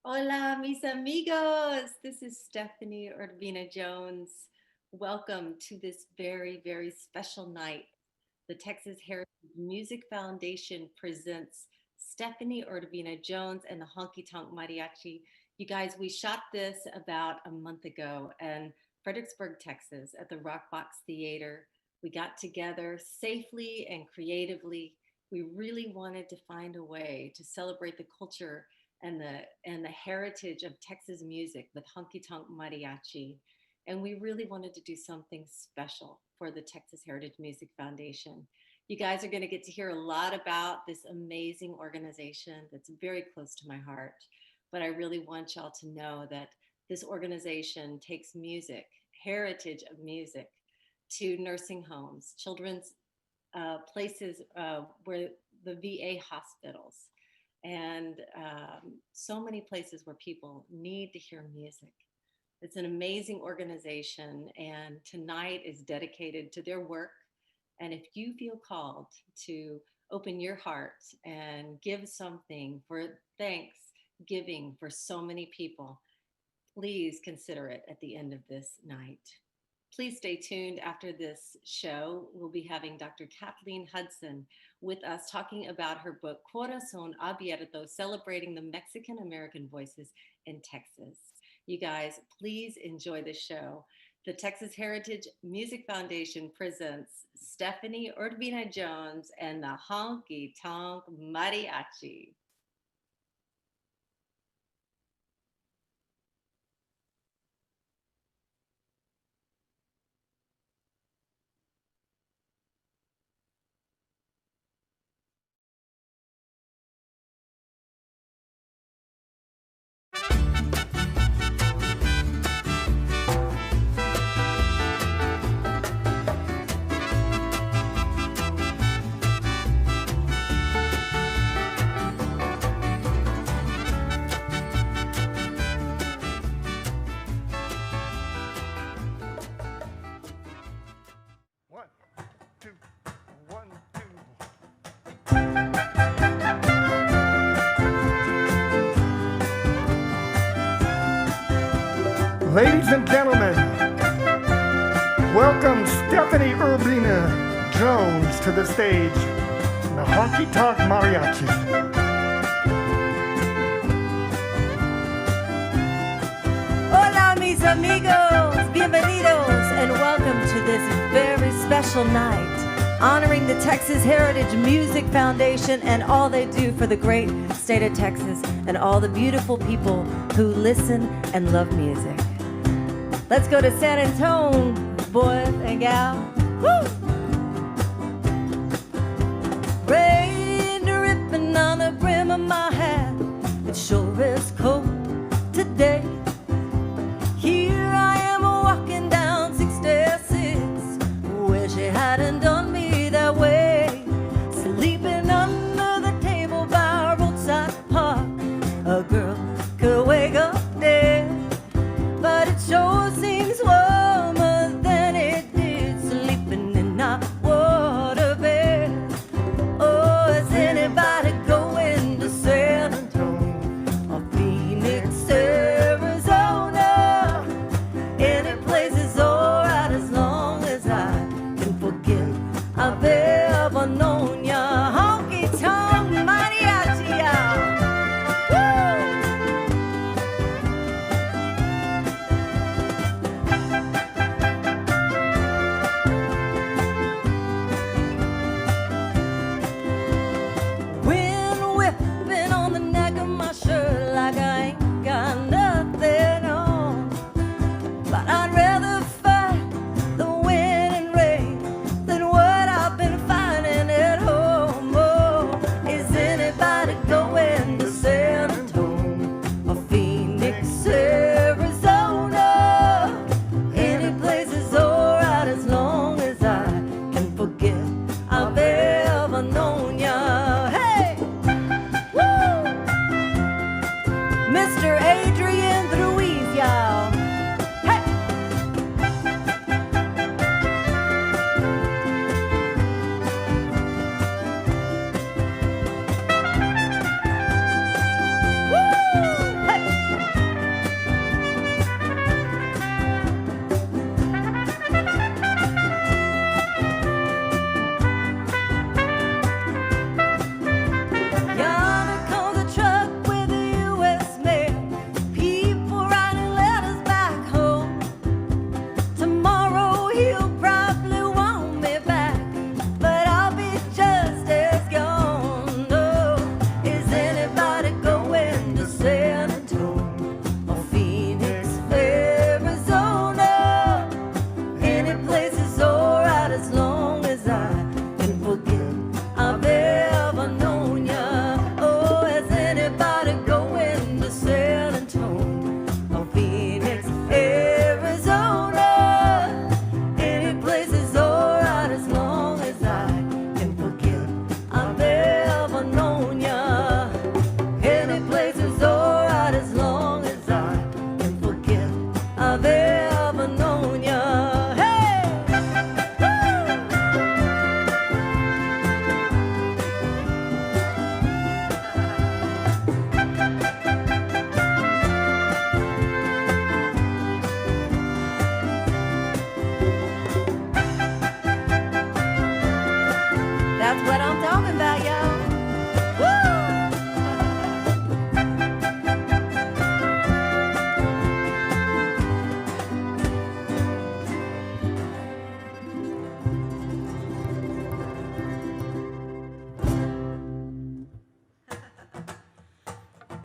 Hola, mis amigos. This is Stephanie Urbina Jones. Welcome to this very, very special night. The Texas Heritage Music Foundation presents Stephanie Urbina Jones and the Honky Tonk Mariachi. You guys, we shot this about a month ago in Fredericksburg, Texas, at the Rockbox Theater. We got together safely and creatively. We really wanted to find a way to celebrate the culture and the heritage of Texas music with honky tonk mariachi. And we really wanted to do something special for the Texas Heritage Music Foundation. You guys are going to get to hear a lot about this amazing organization that's very close to my heart. But I really want y'all to know that this organization takes music, heritage of music, to nursing homes, children's places where the VA hospitals, and so many places where people need to hear music. It's an amazing organization, and tonight is dedicated to their work. And if you feel called to open your heart and give something for Thanksgiving for so many people, please consider it at the end of this night. Please stay tuned. After this show, we'll be having Dr. Kathleen Hudson with us talking about her book, Corazon Abierto, celebrating the Mexican American voices in Texas. You guys, please enjoy the show. The Texas Heritage Music Foundation presents Stephanie Urbina Jones and the Honky Tonk Mariachi. One, two, one, two. Ladies and gentlemen, welcome Stephanie Urbina Jones to the stage, the Honky Tonk Mariachi. Hola, mis amigos, bienvenidos, and welcome to this very special night, honoring the Texas Heritage Music Foundation and all they do for the great state of Texas and all the beautiful people who listen and love music. Let's go to San Antonio, boys and gals. Woo! Rain dripping on the brim of my hat. It sure is cold today. Here I am walking down 66. Wish it hadn't done me that way. Sleeping under the table by a roadside park. A girl could wake up dead, but it sure seems warmer than it did sleep.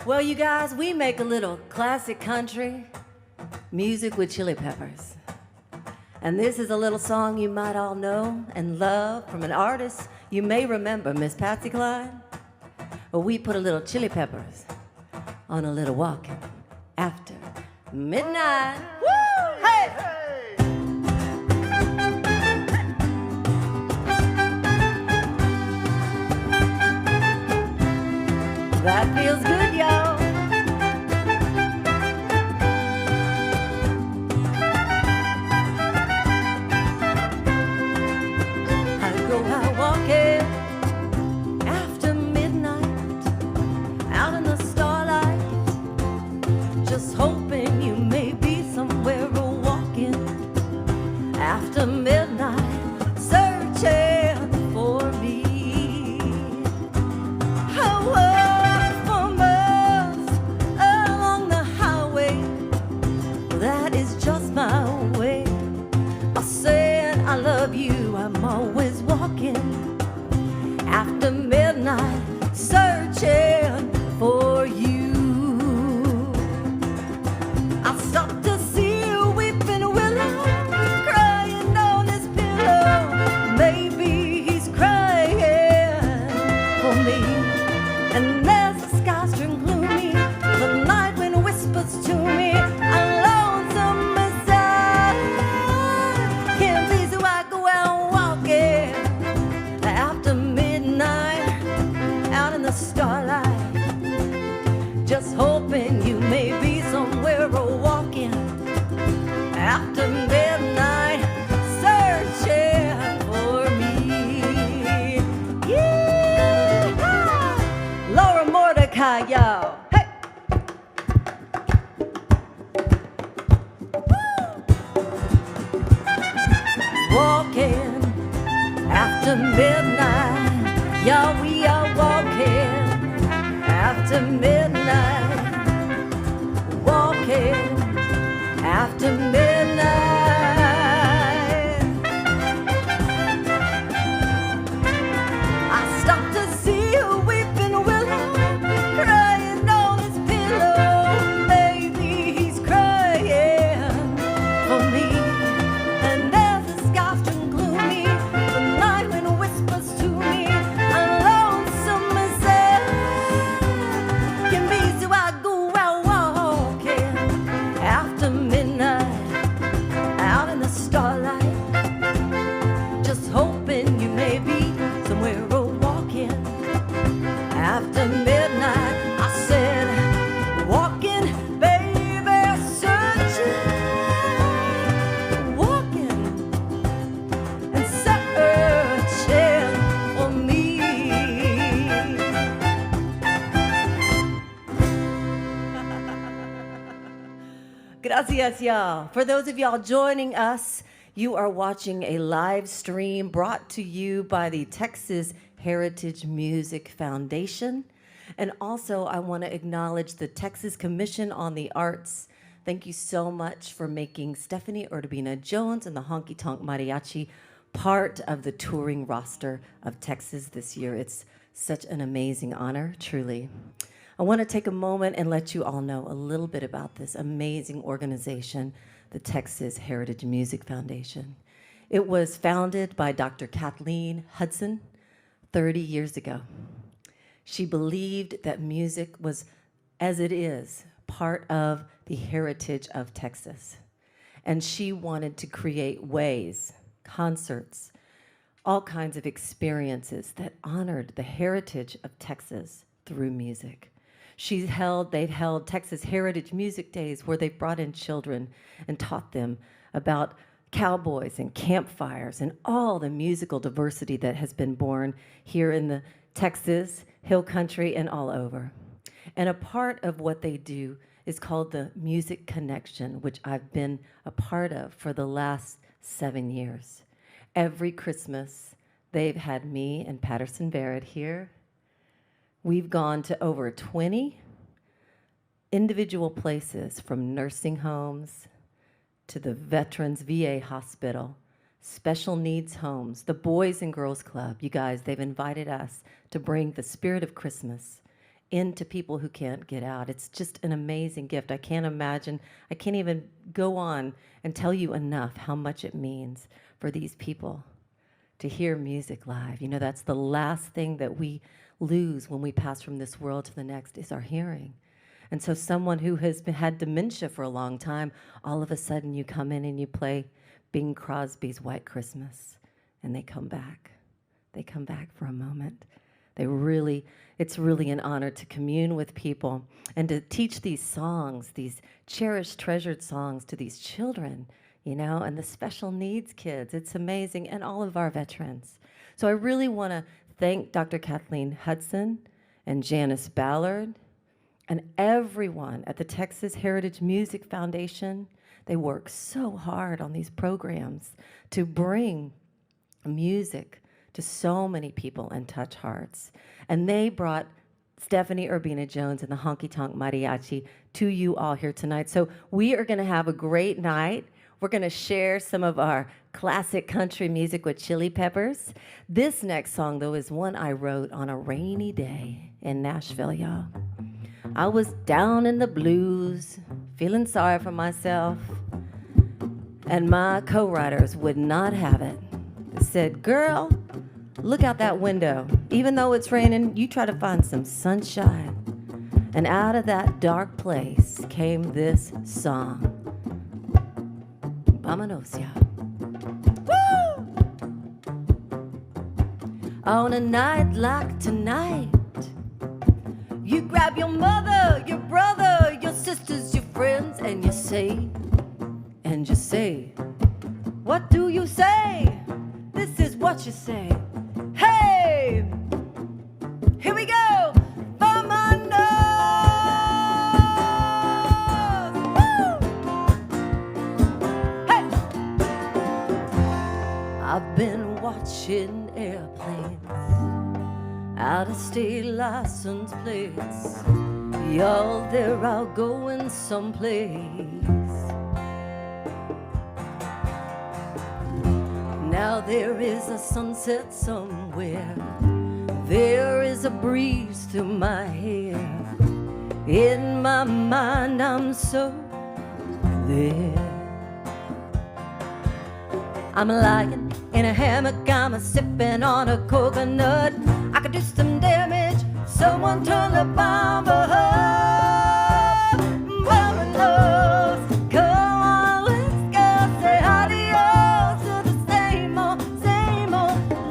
Well, you guys, we make a little classic country music with chili peppers. And this is a little song you might all know and love from an artist you may remember, Miss Patsy Cline. Well, we put a little chili peppers on a little walking after midnight. Woo! Hey! That feels good, y'all. I go out walking after midnight, out in the starlight, just hoping you may be somewhere walking after midnight, searching for me. I walk for miles along the highway, that is just my way. I said I love you, I'm always walking after midnight, searching for you. I stopped to see a weeping willow crying on his pillow. Maybe he's crying for me. And there's the sky string gloomy, the night wind whispers to me, I'm lonesome as I can't be, so I go out walking after midnight, out in the starlight, just hoping you may be somewhere walking after midnight, searching for me. Yeah, Laura Mordecai, y'all. Hey. Walking after midnight, y'all, we are walking after midnight, walking after midnight. I stopped to see a weeping willow crying on his pillow. Maybe he's crying for me. And there's the sky string gloomy, the night wind whispers to me, I'm lonesome as I can be, so I go out walking after midnight, out in the starlight, just hoping you may be somewhere walking after midnight. I said, walking, baby, searching, walking and searching for me. Gracias, y'all. For those of y'all joining us, you are watching a live stream brought to you by the Texas Heritage Music Foundation. And also, I want to acknowledge the Texas Commission on the Arts. Thank you so much for making Stephanie Urbina Jones and the Honky Tonk Mariachi part of the touring roster of Texas this year. It's such an amazing honor, truly. I want to take a moment and let you all know a little bit about this amazing organization, the Texas Heritage Music Foundation. It was founded by Dr. Kathleen Hudson 30 years ago. She believed that music was, as it is, part of the heritage of Texas. And she wanted to create ways, concerts, all kinds of experiences that honored the heritage of Texas through music. They've held Texas Heritage Music Days where they've brought in children and taught them about cowboys and campfires and all the musical diversity that has been born here in the Texas, Hill Country, and all over. And a part of what they do is called the Music Connection, which I've been a part of for the last 7 years. Every Christmas, they've had me and Patterson Barrett here. We've gone to over 20 individual places, from nursing homes to the Veterans VA Hospital, special needs homes, the Boys and Girls Club. You guys, they've invited us to bring the spirit of Christmas into people who can't get out. It's just an amazing gift. I can't imagine, I can't even go on and tell you enough how much it means for these people to hear music live. You know, that's the last thing that we lose when we pass from this world to the next is our hearing. And so someone who has had dementia for a long time, all of a sudden you come in and you play Bing Crosby's White Christmas, and they come back. They come back for a moment. It's really an honor to commune with people and to teach these songs, these cherished, treasured songs to these children, you know, and the special needs kids. It's amazing, and all of our veterans. So I really want to thank Dr. Kathleen Hudson and Janice Ballard and everyone at the Texas Heritage Music Foundation. They work so hard on these programs to bring music to so many people and touch hearts. And they brought Stephanie Urbina Jones and the Honky Tonk Mariachi to you all here tonight. So we are going to have a great night. We're going to share some of our classic country music with Chili Peppers. This next song, though, is one I wrote on a rainy day in Nashville, y'all. I was down in the blues, feeling sorry for myself, and my co-writers would not have it. They said, girl, look out that window. Even though it's raining, you try to find some sunshine. And out of that dark place came this song. Vámonos, y'all. Woo! On a night like tonight, you grab your mother, your brother, your sisters, your friends, and you say, what do you say? This is what you say. Hey, here we go. Vámonos. Woo! Hey, I've been watching airplanes, out-of-state license plates. Y'all, they're all going someplace. Now there is a sunset somewhere. There is a breeze through my hair. In my mind, I'm so there. I'm lying in a hammock, I'm sipping on a coconut. I could do some damage. Someone turn the bomb up. Vámonos. Come on, let's go. Say adios to the same old.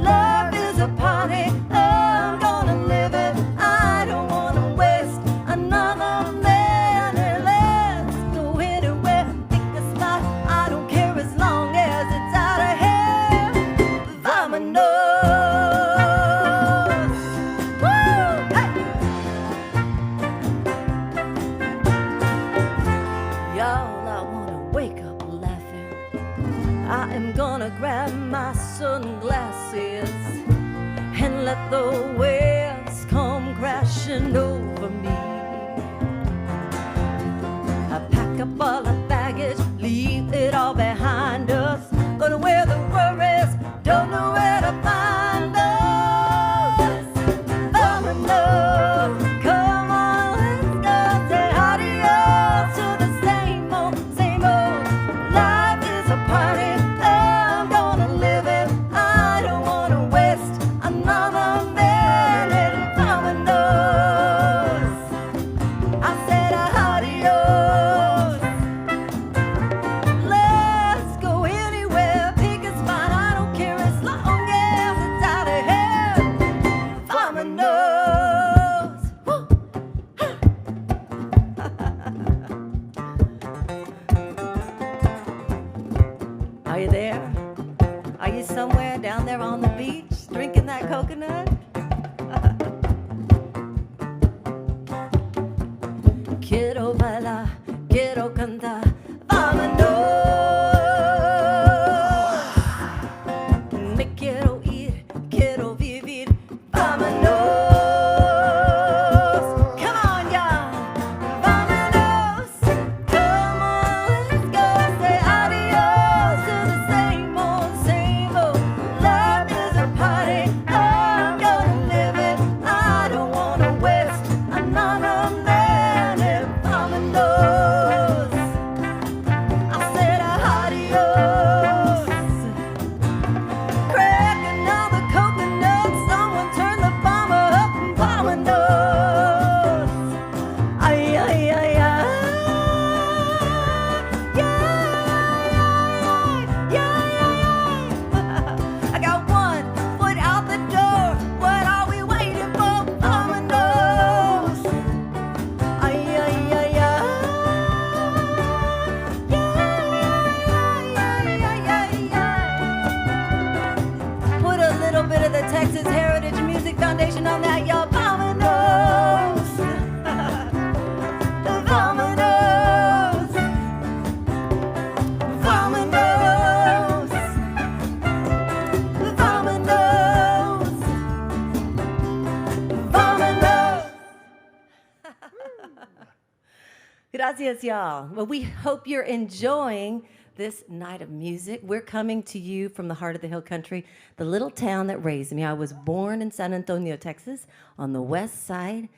Love is a party. I'm gonna live it. I don't wanna waste another minute. Let's go anywhere. Pick a spot. I don't care as long as it's out of here. Vámonos. I am gonna grab my sunglasses and let the waves come crashing over me. I pack up all the baggage, leave it all behind us. Gonna wear the worries, don't know where to find us. Vámonos. Come on, let's go. Say adios to the same old. Life is a party. Are you there? Are you somewhere down there on the beach drinking that coconut? Quiero bailar, quiero cantar, vámonos. Me quiero ir, quiero vivir, vámonos. Come on, y'all, vámonos. Come on, let's go. Say adios to the same old. Love is a party. I'm gonna foundation on that, y'all. Vamonos. Vamonos. Vamonos. Vamonos. Vamonos. Gracias, y'all. Well, we hope you're enjoying this night of music. We're coming to you from the heart of the hill country, the little town that raised me. I was born in San Antonio, Texas, on the west side.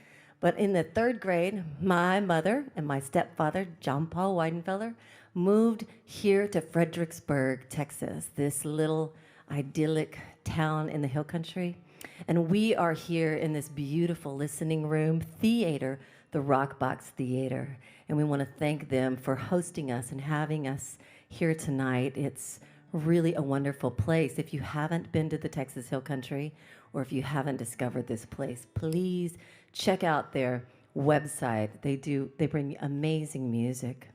But in the 3rd grade, my mother and my stepfather, John Paul Weidenfeller, moved here to Fredericksburg, Texas, this little idyllic town in the hill country. And we are here in this beautiful listening room theater, the Rock Box Theater. And we want to thank them for hosting us and having us here tonight. It's really a wonderful place. If you haven't been to the Texas Hill Country, or if you haven't discovered this place, please check out their website. They bring amazing music.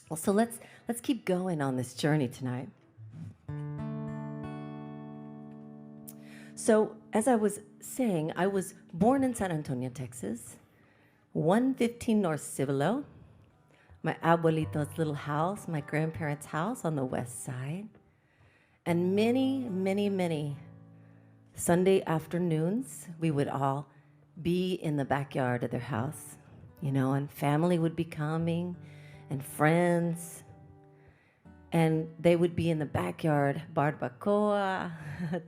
Well, so let's keep going on this journey tonight. So, as I was saying, I was born in San Antonio, Texas, 115 North Cibolo, my abuelito's little house, my grandparents' house on the west side. And many, many, many Sunday afternoons, we would all be in the backyard of their house, and family would be coming and friends. And they would be in the backyard, barbacoa,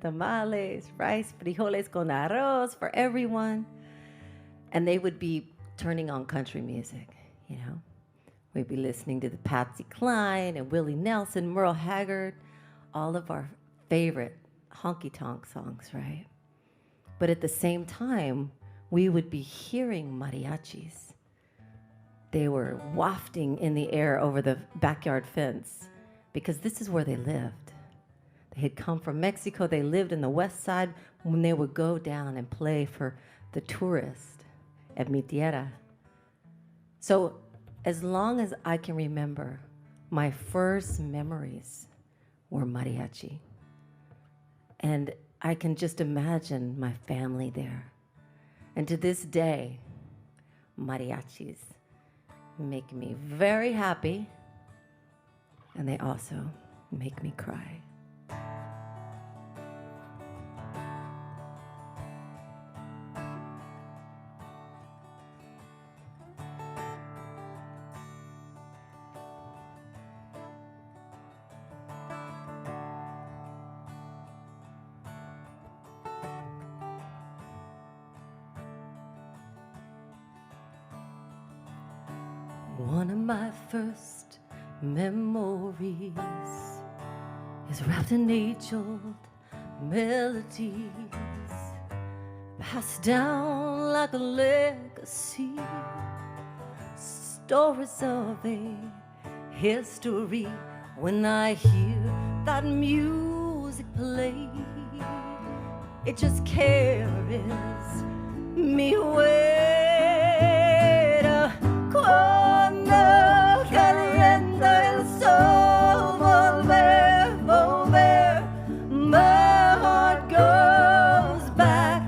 tamales, rice, frijoles con arroz for everyone. And they would be turning on country music, We'd be listening to the Patsy Cline and Willie Nelson, Merle Haggard, all of our favorite honky-tonk songs, right? But at the same time, we would be hearing mariachis. They were wafting in the air over the backyard fence because this is where they lived. They had come from Mexico. They lived in the west side when they would go down and play for the tourists at mi tierra. So as long as I can remember, my first memories were mariachi. And I can just imagine my family there. And to this day, mariachis make me very happy, and they also make me cry. One of my first memories is wrapped in age-old melodies, passed down like a legacy, stories of a history. When I hear that music play, it just carries me away. Cuando calienta el sol, volver, volver, my heart goes back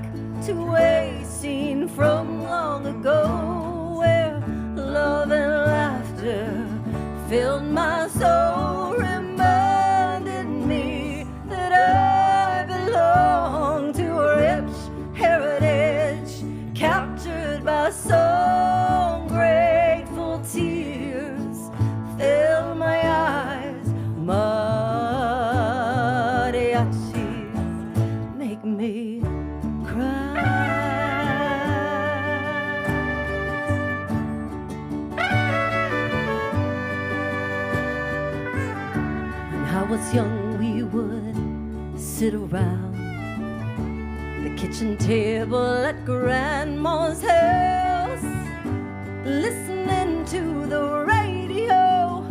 to a scene from long ago, where love and laughter filled my soul, reminded me that I belong to a rich heritage, captured by song. Grateful tears fill my eyes. Mariachis make me cry. When I was young, we would sit around the kitchen table at Grandma's house, listening to the radio.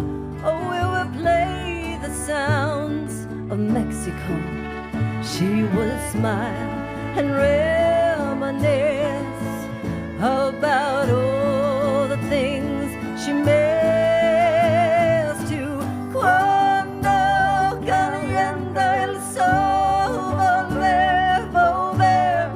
Oh, we would play the sounds of Mexico. She would smile and reminisce about all the things she missed too. Cuando calienta el sol, volver, volver.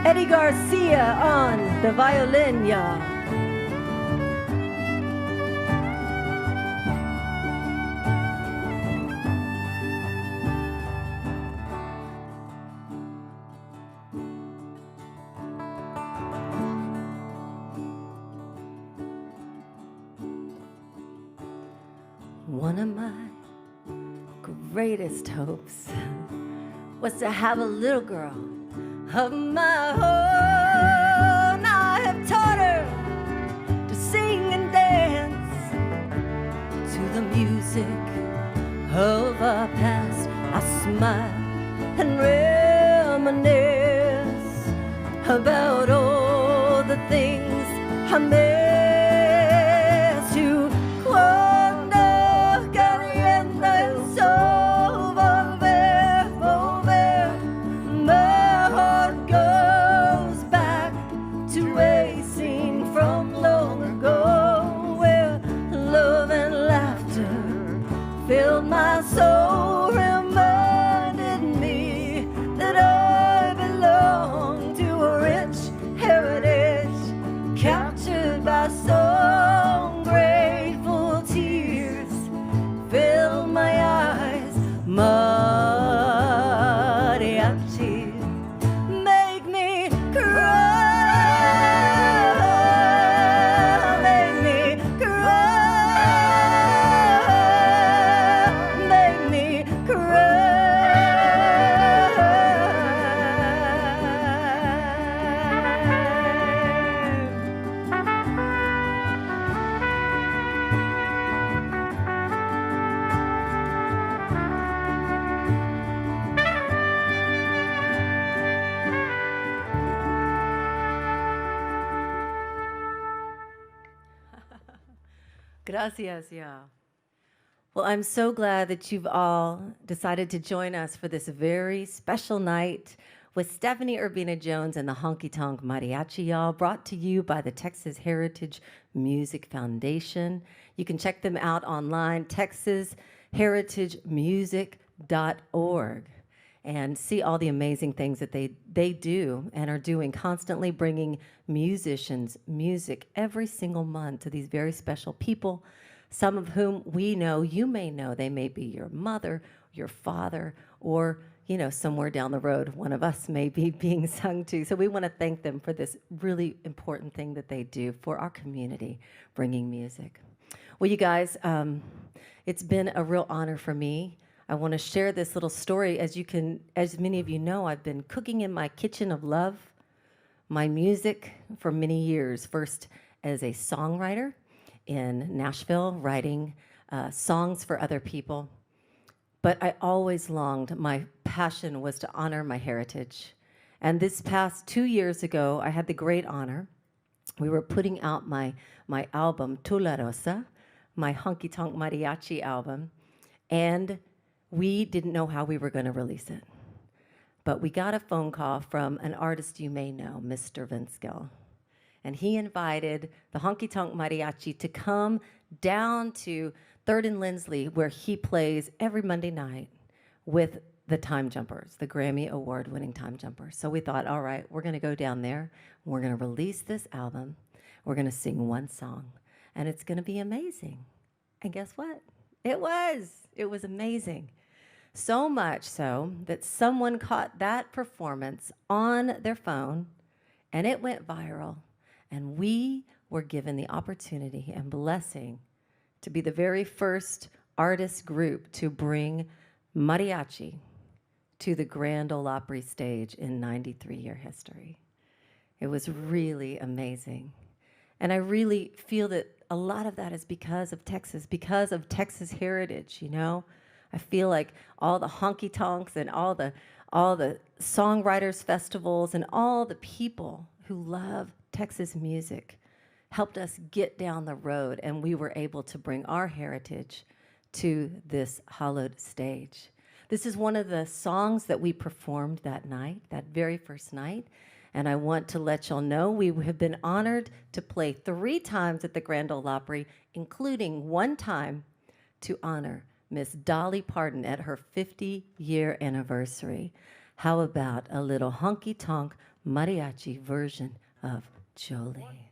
Eddie Garcia on the violin, y'all. One of my greatest hopes was to have a little girl of my own. I have taught her to sing and dance to the music of our past. I smile and reminisce about all the things I miss. You filled my soul, reminded me that I belong to a rich heritage, captured by some grateful tears, fill my eyes, mariachi, make me cry. Gracias, yeah. Well, I'm so glad that you've all decided to join us for this very special night with Stephanie Urbina Jones and the Honky Tonk Mariachi, y'all, brought to you by the Texas Heritage Music Foundation. You can check them out online, texasheritagemusic.org, and see all the amazing things that they do and are doing, constantly bringing musicians music every single month to these very special people, some of whom we know, you may know. They may be your mother, your father, or somewhere down the road, one of us may be being sung to. So we want to thank them for this really important thing that they do for our community, bringing music. Well, you guys, it's been a real honor for me. I want to share this little story. As many of you know, I've been cooking in my kitchen of love, my music for many years, first as a songwriter in Nashville, writing songs for other people. But I always longed, my passion was to honor my heritage. And this past 2 years ago, I had the great honor. We were putting out my album, Tu La Rosa, my Honky Tonk Mariachi album, and we didn't know how we were going to release it. But we got a phone call from an artist you may know, Mr. Vince Gill. And he invited the Honky Tonk Mariachi to come down to 3rd and Lindsley, where he plays every Monday night with the Time Jumpers, the Grammy Award-winning Time Jumpers. So we thought, all right, we're going to go down there. We're going to release this album. We're going to sing one song, and it's going to be amazing. And guess what? It was. It was amazing. So much so that someone caught that performance on their phone, and it went viral. And we were given the opportunity and blessing to be the very first artist group to bring mariachi to the Grand Ole Opry stage in 93-year history. It was really amazing. And I really feel that a lot of that is because of Texas heritage, I feel like all the honky tonks and all the songwriters festivals and all the people who love Texas music helped us get down the road, and we were able to bring our heritage to this hallowed stage. This is one of the songs that we performed that night, that very first night. And I want to let y'all know we have been honored to play 3 times at the Grand Ole Opry, including one time to honor Miss Dolly Parton at her 50-year anniversary. How about a little honky tonk mariachi version of Jolene.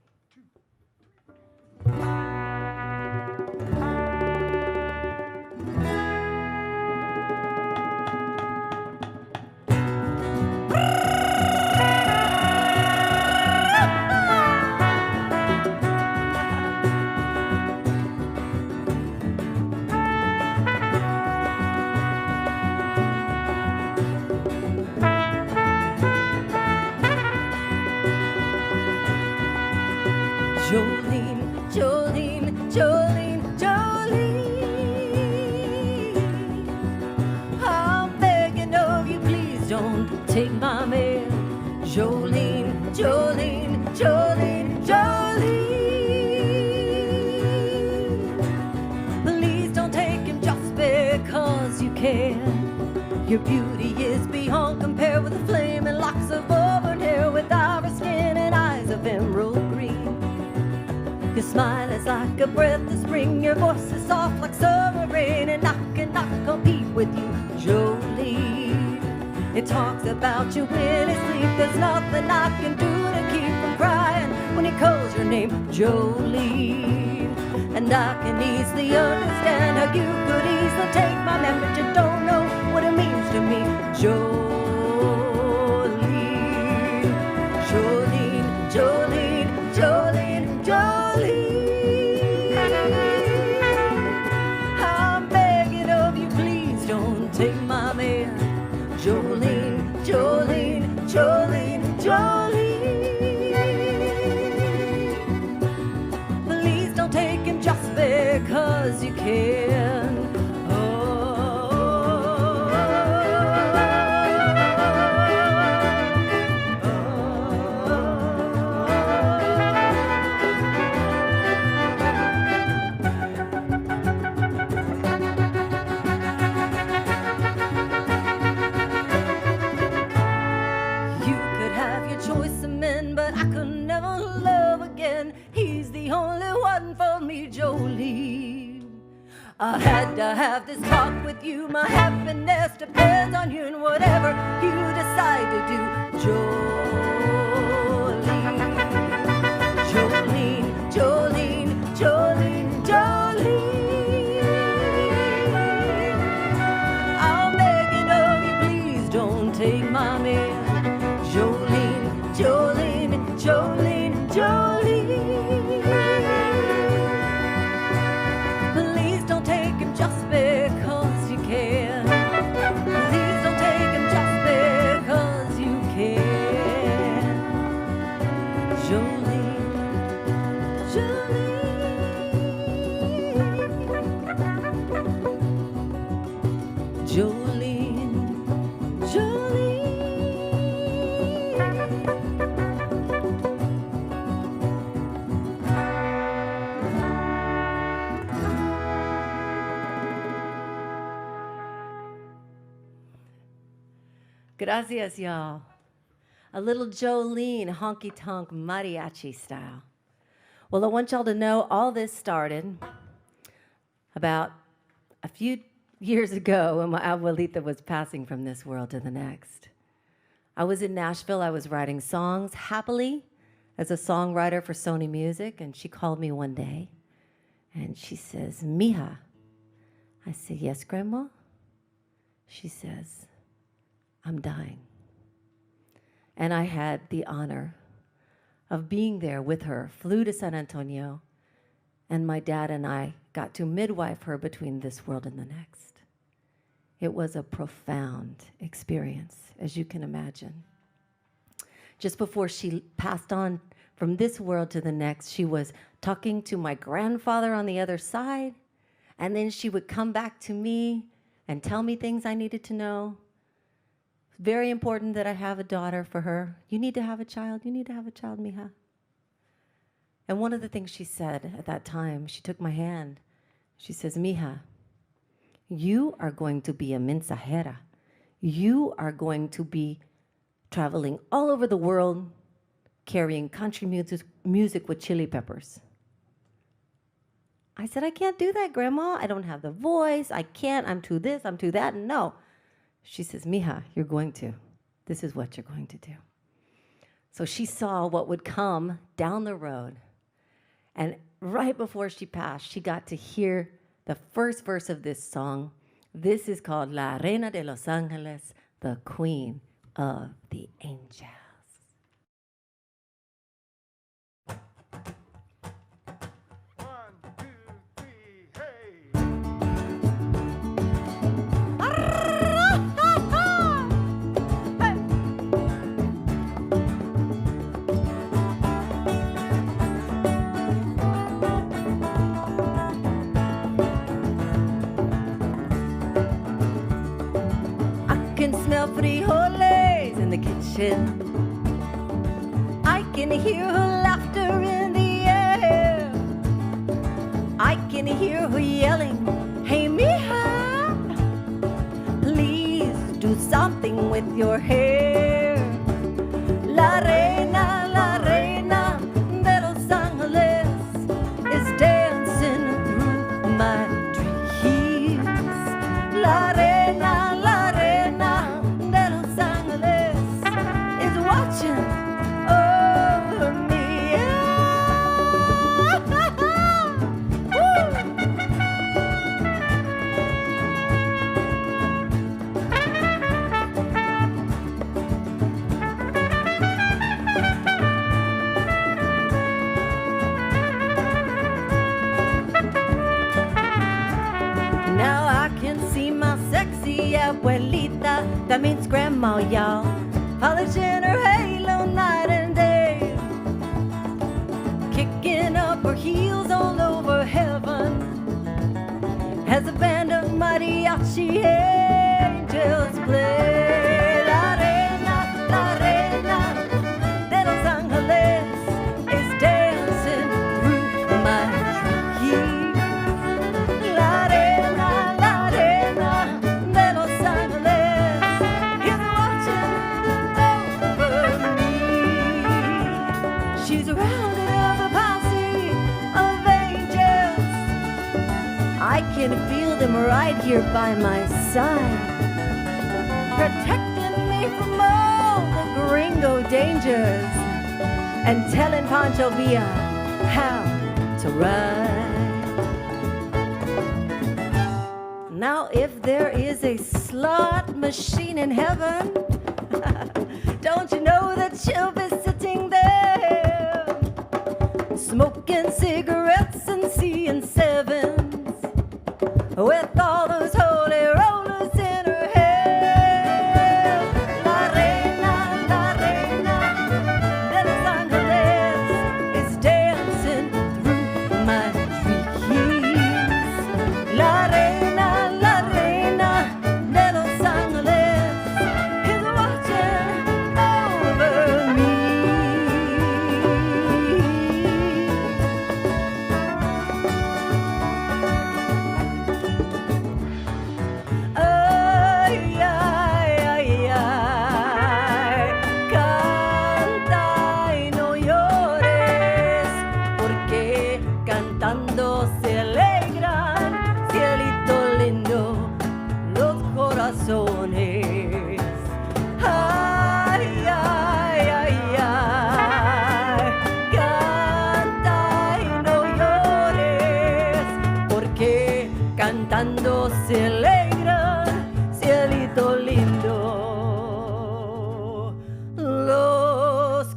Jolene, Jolene, Jolene, Jolene. I'm begging of you, please don't take my man. Jolene, Jolene, Jolene, Jolene. Please don't take him just because you can. Your beauty is beyond compare with the flaming locks of auburn hair, with ivory skin and eyes of emerald green. Your smile is like a breath of spring, your voice is soft like summer rain, and I cannot compete with you, Jolene. It talks about you in his sleep, there's nothing I can do to keep from crying when he calls your name, Jolene. And I can easily understand how you could easily take my man, but you don't know what it means to me, Jolene. Jolene, Jolene, Jolene, Jolene. I'm begging of you, please don't take my man. Jolene, Jolene, Jolene, Jolene. Please don't take him just because you can. I had to have this talk with you. My happiness depends on you and whatever you decide to do, Jolene. Jolene, Jolene, Jolene, Jolene. I'm begging of you, please don't take my man. Jolene, Jolene, Jolene, Jolene. Just because you can. Please don't take him just because you can. Jolene, Jolene, Jolene, Jolene. Gracias, y'all. A little Jolene, honky-tonk mariachi style. Well, I want y'all to know all this started about a few years ago when my abuelita was passing from this world to the next. I was in Nashville. I was writing songs happily as a songwriter for Sony Music, and she called me one day, and she says, "Mija." I said, "Yes, Grandma?" She says, "I'm dying." And I had the honor of being there with her, flew to San Antonio, and my dad and I got to midwife her between this world and the next. It was a profound experience, as you can imagine. Just before she passed on from this world to the next, she was talking to my grandfather on the other side, and then she would come back to me and tell me things I needed to know. Very important that I have a daughter for her. You need to have a child. You need to have a child, mija. And one of the things she said at that time, she took my hand. She says, "Mija, you are going to be a mensajera. You are going to be traveling all over the world carrying country music with chili peppers." I said, "I can't do that, Grandma. I don't have the voice. I can't. I'm too this, I'm too that." No. She says, "Mija, you're going to. This is what you're going to do." So she saw what would come down the road. And right before she passed, she got to hear the first verse of this song. This is called La Reina de los Ángeles, the Queen of the Angels. One, two, three, hey! I can smell frijoles in the kitchen. I can hear her laughter in the air. I can hear her yelling, "Hey, mija, please do something with your hair." La reina de los ángeles is dancing through my dreams. La reina de los ángeles is watching over me. Now I can see my sexy abuelita, that means grandma, y'all, polishing her halo night and day, kicking up her heels all over heaven as a band of mariachi angels play. La reina de los ángeles is dancing through my dreams. La reina de los ángeles is watching over me. She's rounded up a posse of angels. I can feel them right here by my side, protecting me from all the gringo dangers and telling Pancho Villa how to ride. Now, if there is a slot machine in heaven, don't you know that she'll be sitting there, smoking cigarettes and seeing sevens, with all those holy rollers in her hair. La reina de los ángeles is dancing through my dreams. La reina de los ángeles is watching over me. Ay, ay, ay, ay, canta y no llores, porque cantando se alegran, cielito lindo, los corazones. Ay, ay, ay, ay, canta y no llores, porque cantando se alegran, cielito lindo, los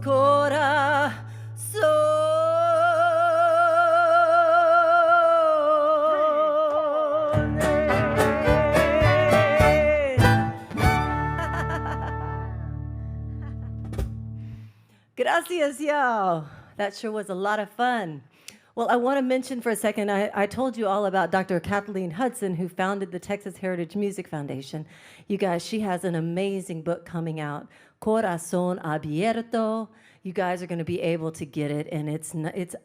Gracias, y'all. That sure was a lot of fun. Well, I want to mention for a second, I told you all about Dr. Kathleen Hudson, who founded the Texas Heritage Music Foundation. You guys, she has an amazing book coming out, Corazón Abierto. You guys are going to be able to get it, and it's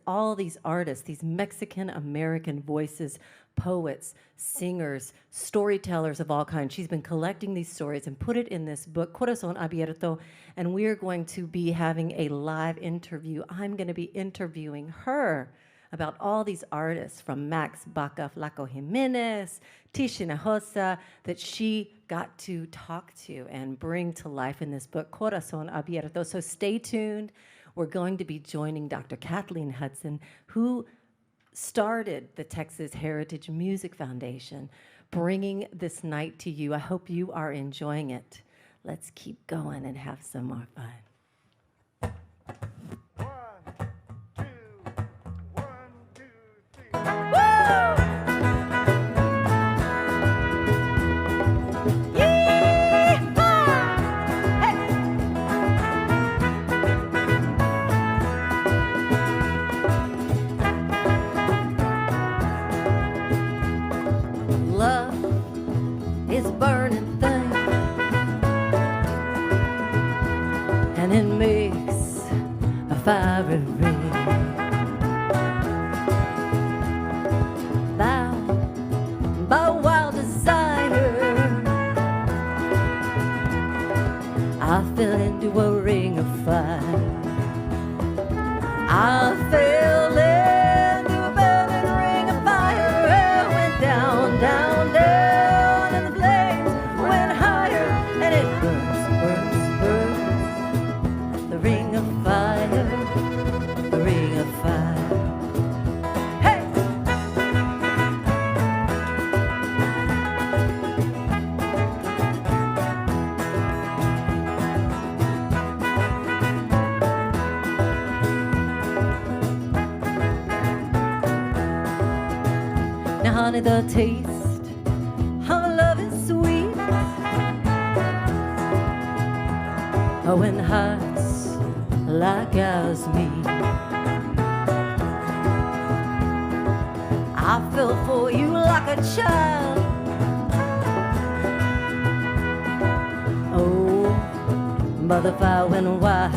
all these artists, these Mexican-American voices, poets, singers, storytellers of all kinds. She's been collecting these stories and put it in this book, Corazón Abierto, and we're going to be having a live interview. I'm going to be interviewing her about all these artists from Max Baca, Flaco Jimenez, Tisha Hinojosa, that she got to talk to and bring to life in this book, Corazón Abierto. So stay tuned. We're going to be joining Dr. Kathleen Hudson, who started the Texas Heritage Music Foundation, bringing this night to you. I hope you are enjoying it. Let's keep going and have some more fun. 1, 2, 1, 2, 3. Love is a burning thing, and it makes a fiery ring. Bound by wild desire, I fell into a ring of fire. I fell into a burning ring of fire. It went down, down, down, and the flames went higher, and it burns, burns, burns. The ring of fire, the ring of fire. Hey! Now, honey, the taste of love is sweet. Oh, when hearts like ours meet, I fell for you like a child. Oh, but the fire went wild.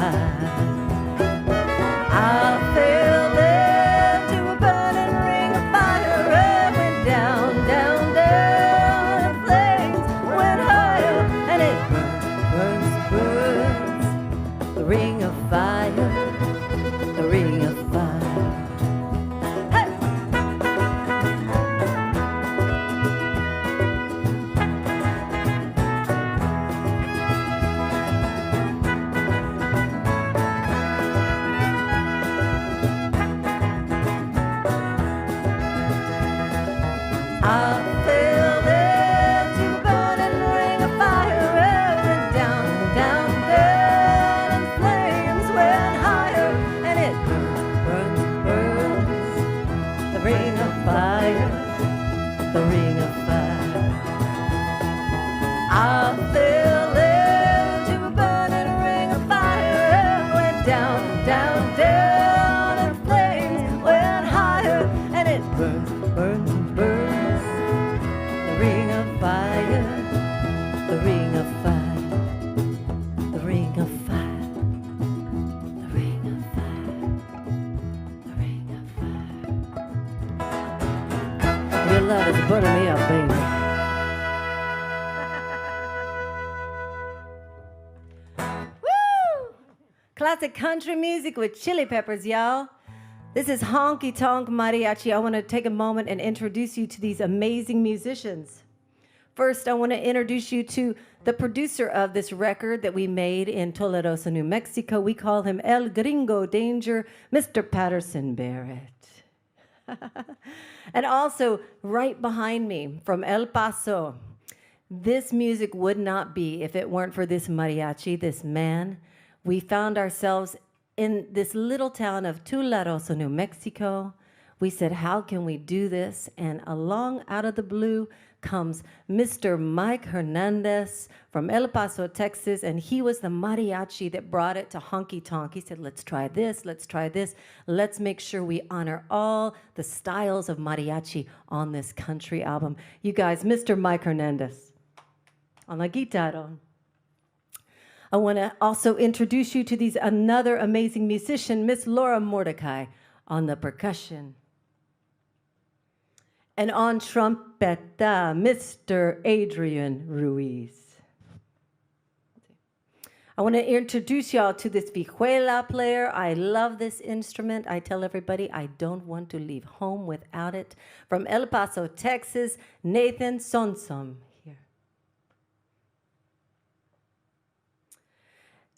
I fell into a burning ring of fire. It went down, down, down, and flames went higher, and it burns, burns, burns. The ring of fire, the ring of fire. Hey! I fell into a burning ring of fire. It went down, down, down, and flames went higher, and it burns, burns, burns. The ring of fire, the ring of fire. I fell into a burning ring of fire. It went down, down, down, and flames went higher, and it burns, burns, burns. The ring of fire, the ring of fire, the ring of fire, the ring of fire, the ring of fire. Your love is burning me up, baby. Woo! Classic country music with chili peppers, y'all. This is Honky Tonk Mariachi. I want to take a moment and introduce you to these amazing musicians. First, I want to introduce you to the producer of this record that we made in Tularosa, New Mexico. We call him El Gringo Danger, Mr. Patterson Barrett. And also, right behind me from El Paso, this music would not be if it weren't for this mariachi, this man. We found ourselves in this little town of Tularosa, New Mexico. We said, how can we do this? And along out of the blue comes Mr. Mike Hernandez from El Paso, Texas, and he was the mariachi that brought it to Honky Tonk. He said, let's try this, let's try this. Let's make sure we honor all the styles of mariachi on this country album. You guys, Mr. Mike Hernandez on la guitarra. I want to also introduce you to another amazing musician, Miss Laura Mordecai, on the percussion. And on trumpeta, Mr. Adrian Ruiz. I want to introduce y'all to this vihuela player. I love this instrument. I tell everybody I don't want to leave home without it. From El Paso, Texas, Nathan Sonsom. Here.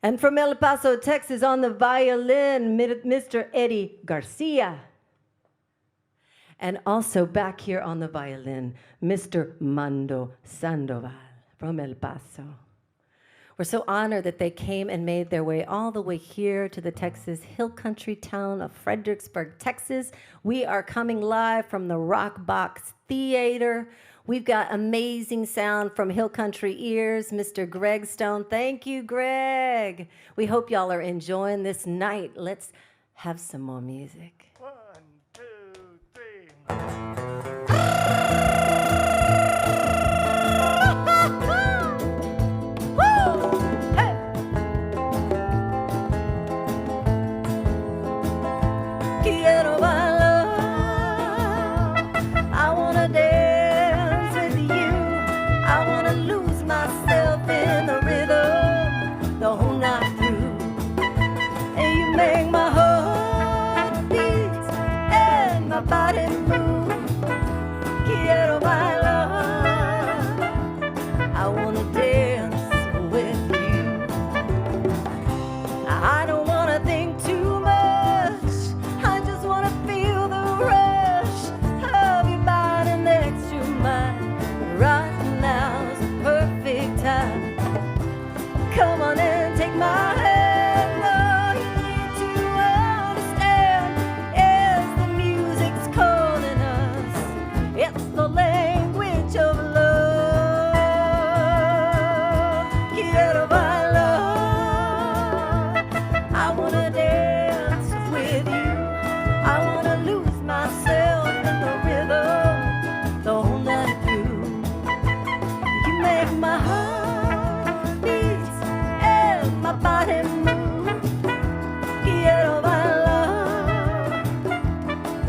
And from El Paso, Texas, on the violin, Mr. Eddie Garcia. And also back here on the violin, Mr. Mando Sandoval from El Paso. We're so honored that they came and made their way all the way here to the Texas Hill Country town of Fredericksburg, Texas. We are coming live from the Rock Box Theater. We've got amazing sound from Hill Country Ears, Mr. Greg Stone. Thank you, Greg. We hope y'all are enjoying this night. Let's have some more music. 1, 2, 3. Quiero bailar, I wanna dance with you, I wanna lose myself in the rhythm the whole night through. And you make my heart beat and my body move. Quiero bailar, I wanna dance with you. I don't wanna think too much, I just wanna feel the rush of your body next to mine. Right now's the perfect time. Come on and take my hand. All you need to understand is the music's calling us. It's the language of love. Quiero bailar, I wanna dance with you, I wanna lose myself in the rhythm the whole night through. You make my heart beat and my body move. Quiero bailar,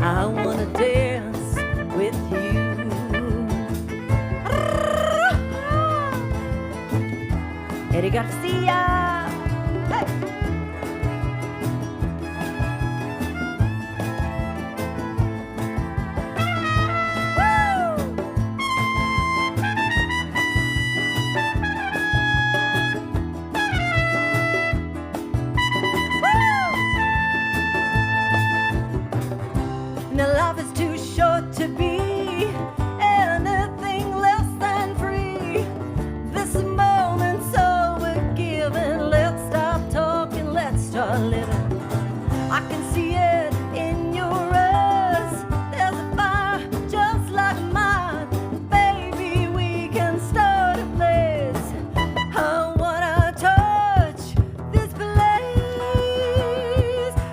I wanna dance with you. Eddie Garcia. Hey. Now life is too short to be anything less than free. This moment's all we're given. Let's stop talking, let's start living. I can see it in your eyes. There's a fire just like mine. Baby, we can start a blaze. I wanna touch this place.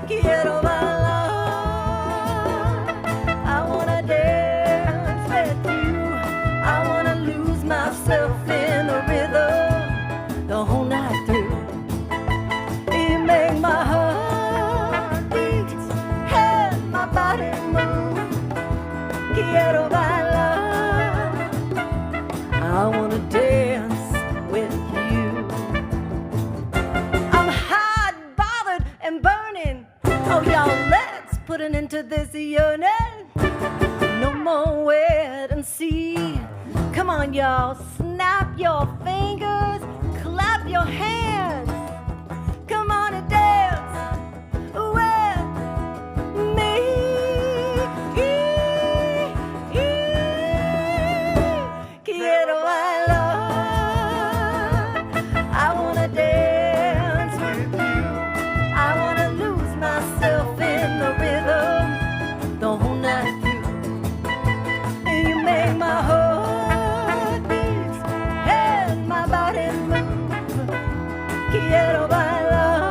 Quiero bailar, I wanna dance with you, I wanna lose myself in the rhythm the whole night through. You make my heart beat and my body move. Quiero bailar, I wanna dance with you. I'm hot, bothered, and burning. Oh, y'all, let's put an end to this yearning. No more wait and see. Come on, y'all, snap your fingers, clap your hands. Come on and dance with me. Quiero bailar, I wanna dance with you, I wanna lose myself in the rhythm the whole night through. And you make my heart beat and my body move. Quiero bailar,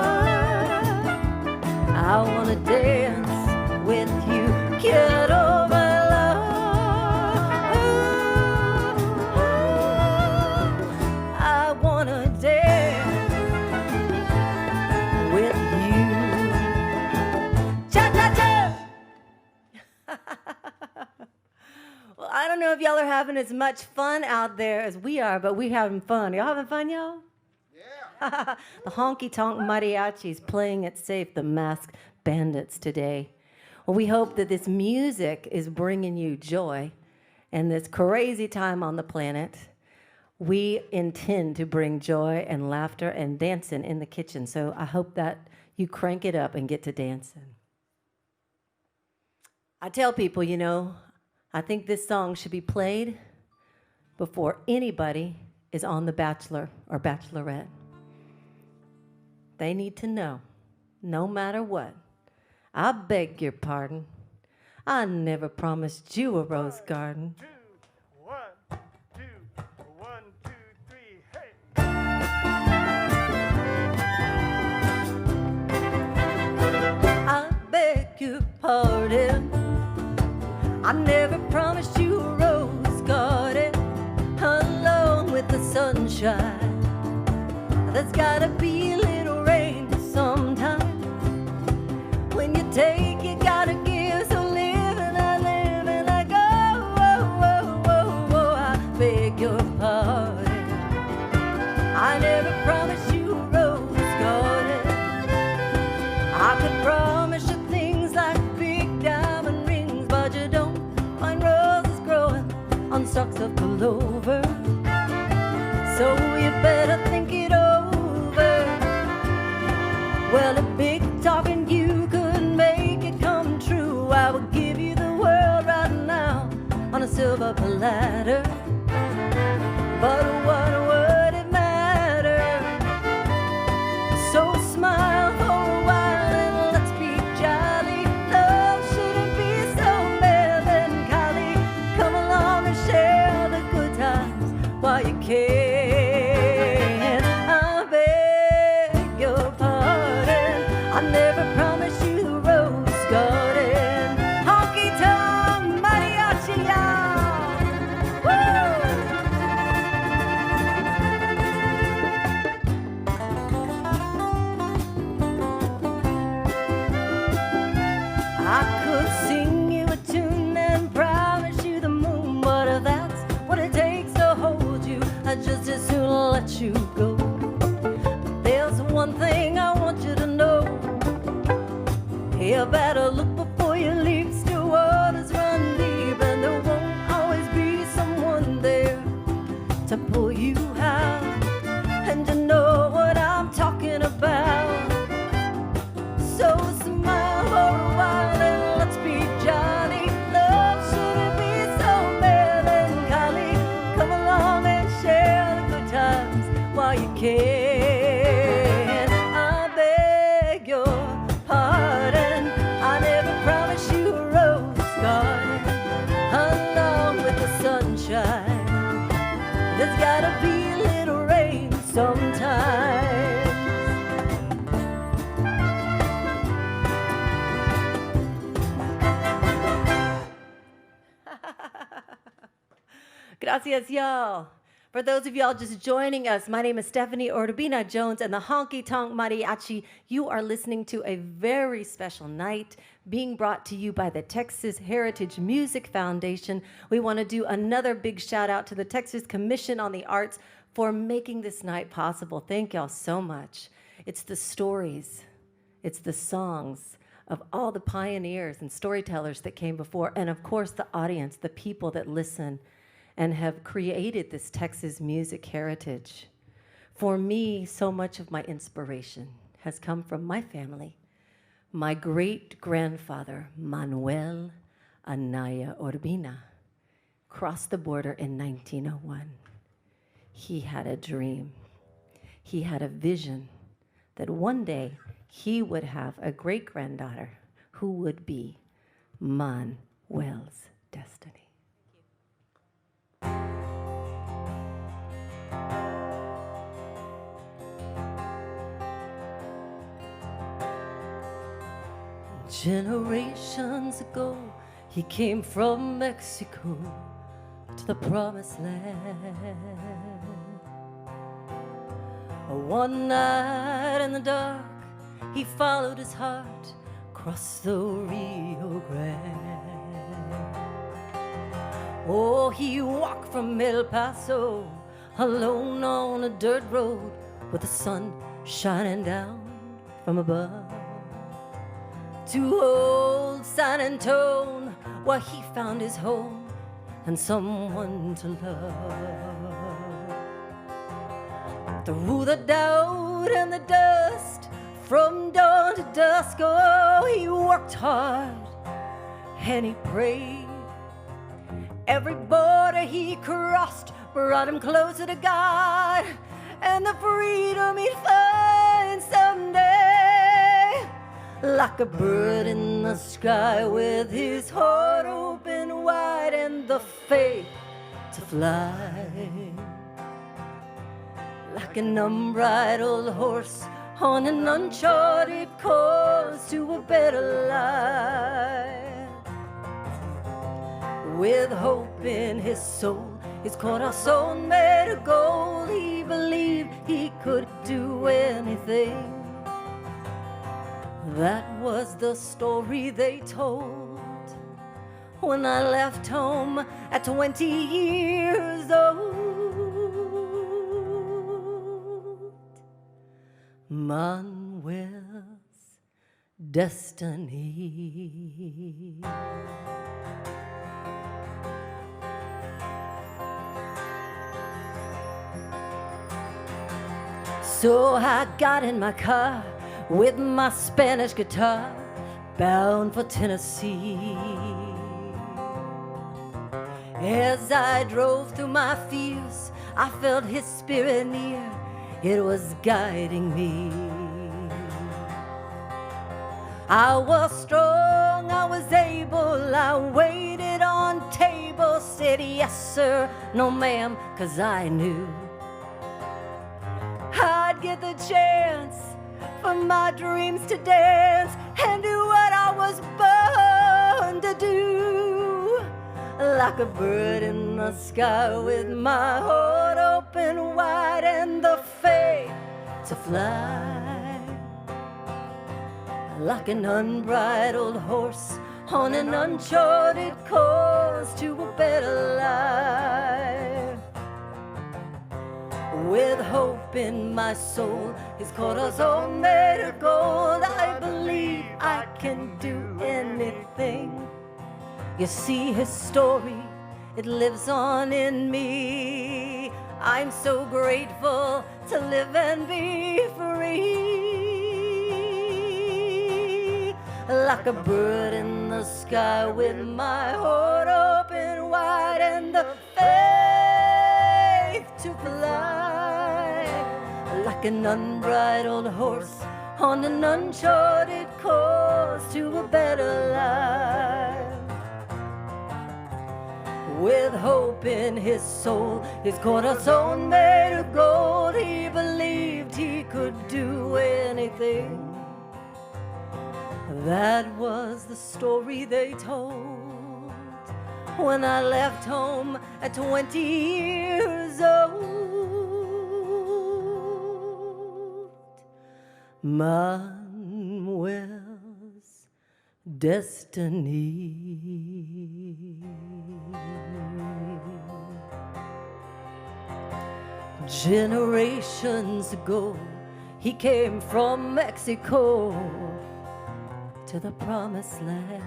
I wanna dance with you. Quiero bailar, I wanna dance with you. Cha-cha-cha! Well, I don't know if y'all are having as much fun out there as we are, but we having fun. Y'all having fun, y'all? Yeah. The honky-tonk mariachi's playing it safe, the masked bandits today. Well, we hope that this music is bringing you joy in this crazy time on the planet. We intend to bring joy and laughter and dancing in the kitchen, so I hope that you crank it up and get to dancing. I tell people, I think this song should be played before anybody is on The Bachelor or Bachelorette. They need to know, no matter what. I beg your pardon. I never promised you a rose garden. 1, 2, 3, hey! I beg your pardon. I never promised you a rose garden along with the sunshine. There's gotta be a little rain sometime. When you take, you gotta give. So live and I go. I beg your pardon. I never promised you a rose garden. I could promise you things like big diamond rings, but you don't find roses growing on stalks of clover. So you better think it over. Well, a big talking you could make it come true. I would give you the world right now on a silver platter. But what would it matter? So smile for a while and let's be jolly. Love shouldn't be so melancholy. Come along and share the good times while you can. I beg your pardon. I never promised you the rose garden. Honky-tonk mariachi, y'all. Woo! I could sing you a tune and promise you the moon, but if that's what it takes to hold you, I'd just as soon let you go. But there's one thing I want you to know. You better look before you leap. Still waters run deep, and there won't always be someone there to pull you out. And you know what I'm talking about. So smile for a while and let's be jolly. Love shouldn't be so melancholy. Come along and share the good times while you can. I beg your pardon. I never promised you a rose garden along with the sunshine. There's gotta be a little rain sometime. Gracias, y'all. For those of y'all just joining us, my name is Stephanie Orbina Jones and the Honky Tonk Mariachi. You are listening to a very special night being brought to you by the Texas Heritage Music Foundation. We want to do another big shout out to the Texas Commission on the Arts for making this night possible. Thank y'all so much. It's the stories, it's the songs of all the pioneers and storytellers that came before, and of course the audience, the people that listen and have created this Texas music heritage. For me, so much of my inspiration has come from my family. My great-grandfather, Manuel Anaya Urbina, crossed the border in 1901. He had a dream. He had a vision that one day he would have a great-granddaughter who would be Manuel's destiny. Generations ago, he came from Mexico to the promised land. One night in the dark, he followed his heart across the Rio Grande. Oh, he walked from El Paso alone on a dirt road with the sun shining down from above. To old San Antone, where he found his home and someone to love. Through the doubt and the dust, from dawn to dusk, oh, he worked hard and he prayed. Every border he crossed brought him closer to God and the freedom he'd find someday. Like a bird in the sky with his heart open wide and the faith to fly. Like an unbridled horse on an uncharted course to a better life. With hope in his soul, his cornerstone made of gold. He believed he could do anything. That was the story they told when I left home at 20 years old. Manuel's destiny. So I got in my car with my Spanish guitar, bound for Tennessee. As I drove through my fields, I felt his spirit near. It was guiding me. I was strong, I was able, I waited on tables, said yes sir, no ma'am, 'cause I knew I'd get the chance for my dreams to dance and do what I was born to do. Like a bird in the sky with my heart open wide and the faith to fly. Like an unbridled horse on an uncharted course to a better life. With hope in my soul, his cornerstone made of gold, I believe I can do anything. You see his story, it lives on in me. I'm so grateful to live and be free. Like a bird in the sky with my heart open wide and the faith to fly. Like an unbridled horse on an uncharted course to a better life. With hope in his soul, his cornerstone made of gold, he believed he could do anything. That was the story they told when I left home at 20 years old. Manuel's destiny. Generations ago, he came from Mexico to the promised land.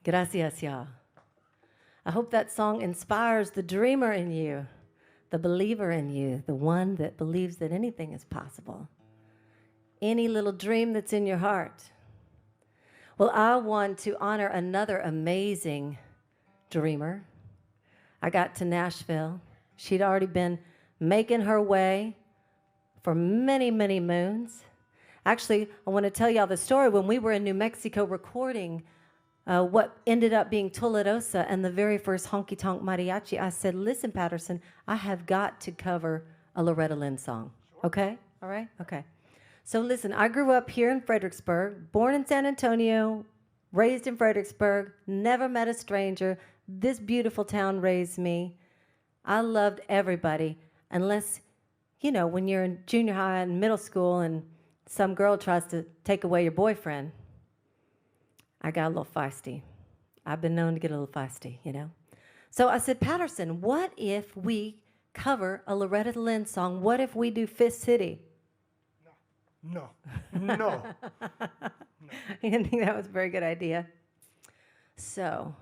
Gracias, y'all. I hope that song inspires the dreamer in you, the believer in you, the one that believes that anything is possible. Any little dream that's in your heart. Well, I want to honor another amazing dreamer. I got to Nashville. She'd already been making her way for many, many moons. Actually, I want to tell y'all the story. When we were in New Mexico recording what ended up being Tularosa and the very first Honky Tonk Mariachi, I said, listen, Patterson, I have got to cover a Loretta Lynn song. Okay? All right? Okay. So listen, I grew up here in Fredericksburg, born in San Antonio, raised in Fredericksburg, never met a stranger. This beautiful town raised me. I loved everybody, unless, you know, when you're in junior high and middle school and some girl tries to take away your boyfriend, I got a little feisty. I've been known to get a little feisty, you know. So I said, Patterson, what if we cover a Loretta Lynn song? What if we do Fist City? No. No. He didn't think that was a very good idea. So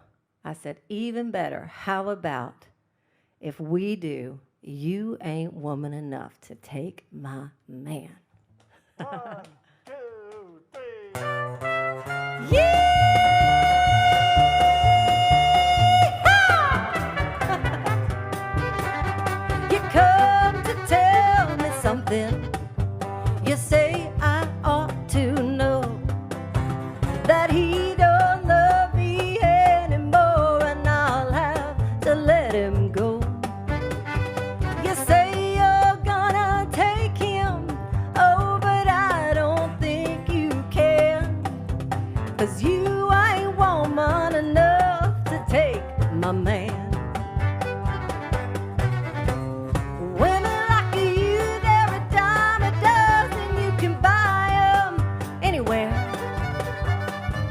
I said, even better, how about if we do You Ain't Woman Enough to Take My Man? 1, 2, 3. You come to tell me something. You say I ought to know that he don't love me anymore, and I'll have to let him go. You say you're gonna take him, oh, but I don't think you can, 'cause you ain't woman enough to take my man. Women like you, they're a dime a dozen. You can buy 'em anywhere.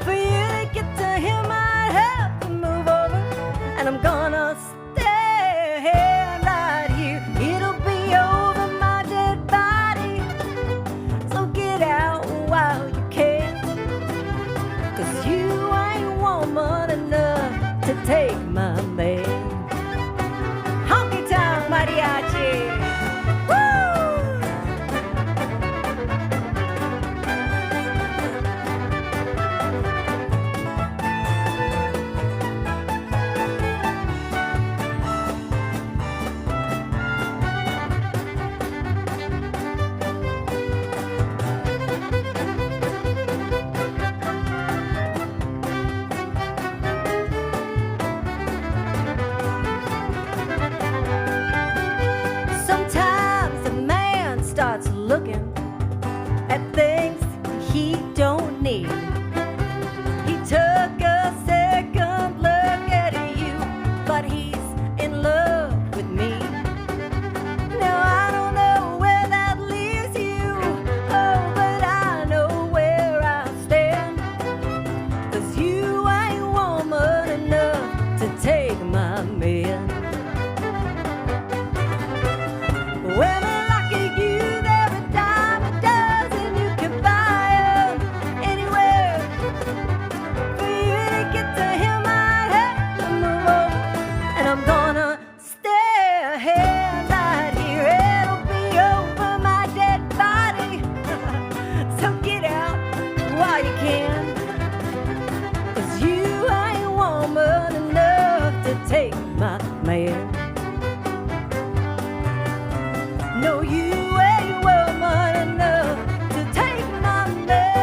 For you to get to him, I'd have to move over, and I'm gonna stay right here. It'll be over my dead body, so get out while you can, 'cause you ain't woman enough to take my man. Honky tonk mariachi. Woo! Sometimes a man starts looking at things he don't need. He took a second look at you, but he's in love with me. Now I don't know where that leaves you, oh, but I know where I stand, 'cause you ain't woman enough to take my man. Women like you, they're a dime a dozen. You can buy 'em anywhere. For you to get to him, I'd have to move over, and I'm gonna stay right here. It'll be over my dead body, so get out while you can, 'cause you ain't woman enough to take my man. No, you ain't woman enough to take my man.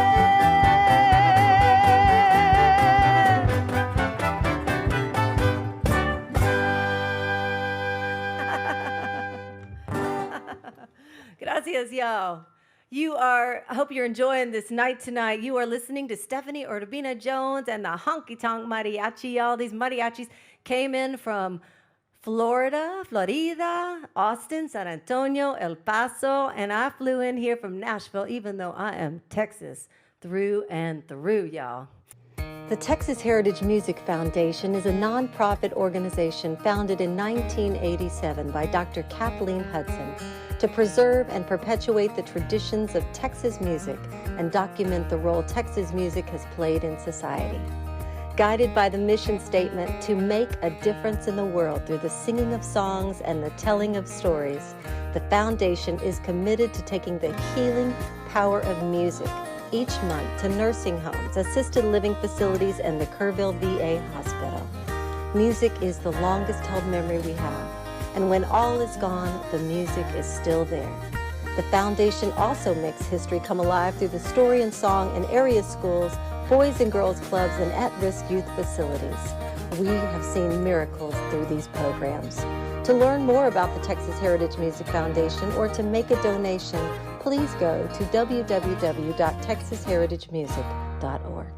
Gracias, y'all. I hope you're enjoying this night tonight. You are listening to Stephanie Urbina Jones and the Honky Tonk Mariachi, y'all. These mariachis came in from Florida, Austin, San Antonio, El Paso, and I flew in here from Nashville, even though I am Texas through and through, y'all. The Texas Heritage Music Foundation is a nonprofit organization founded in 1987 by Dr. Kathleen Hudson to preserve and perpetuate the traditions of Texas music and document the role Texas music has played in society. Guided by the mission statement to make a difference in the world through the singing of songs and the telling of stories, the foundation is committed to taking the healing power of music each month to nursing homes, assisted living facilities, and the Kerrville VA Hospital. Music is the longest held memory we have, and when all is gone, the music is still there. The foundation also makes history come alive through the story and song in area schools, boys and girls clubs, and at-risk youth facilities. We have seen miracles through these programs. To learn more about the Texas Heritage Music Foundation or to make a donation, please go to www.texasheritagemusic.org.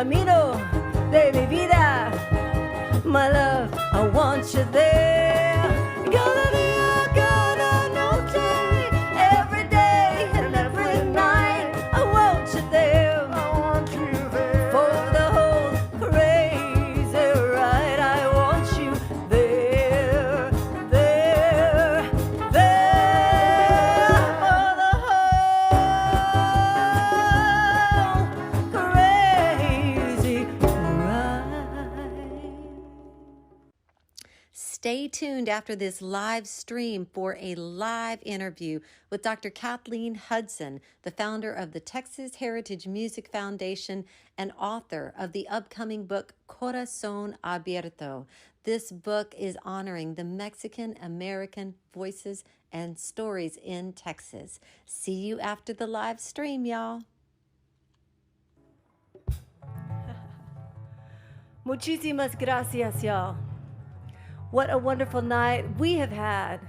camino de mi vida. My love, I want you there. Cada día, cada noche, every day and every night, I want you there. I want you there. For the whole crazy ride, I want you there, there, there. For the whole crazy ride. Stay tuned after this live stream for a live interview with Dr. Kathleen Hudson, the founder of the Texas Heritage Music Foundation and author of the upcoming book Corazón Abierto. This book is honoring the Mexican American voices and stories in Texas. See you after the live stream, y'all. Muchísimas gracias, y'all. What a wonderful night we have had.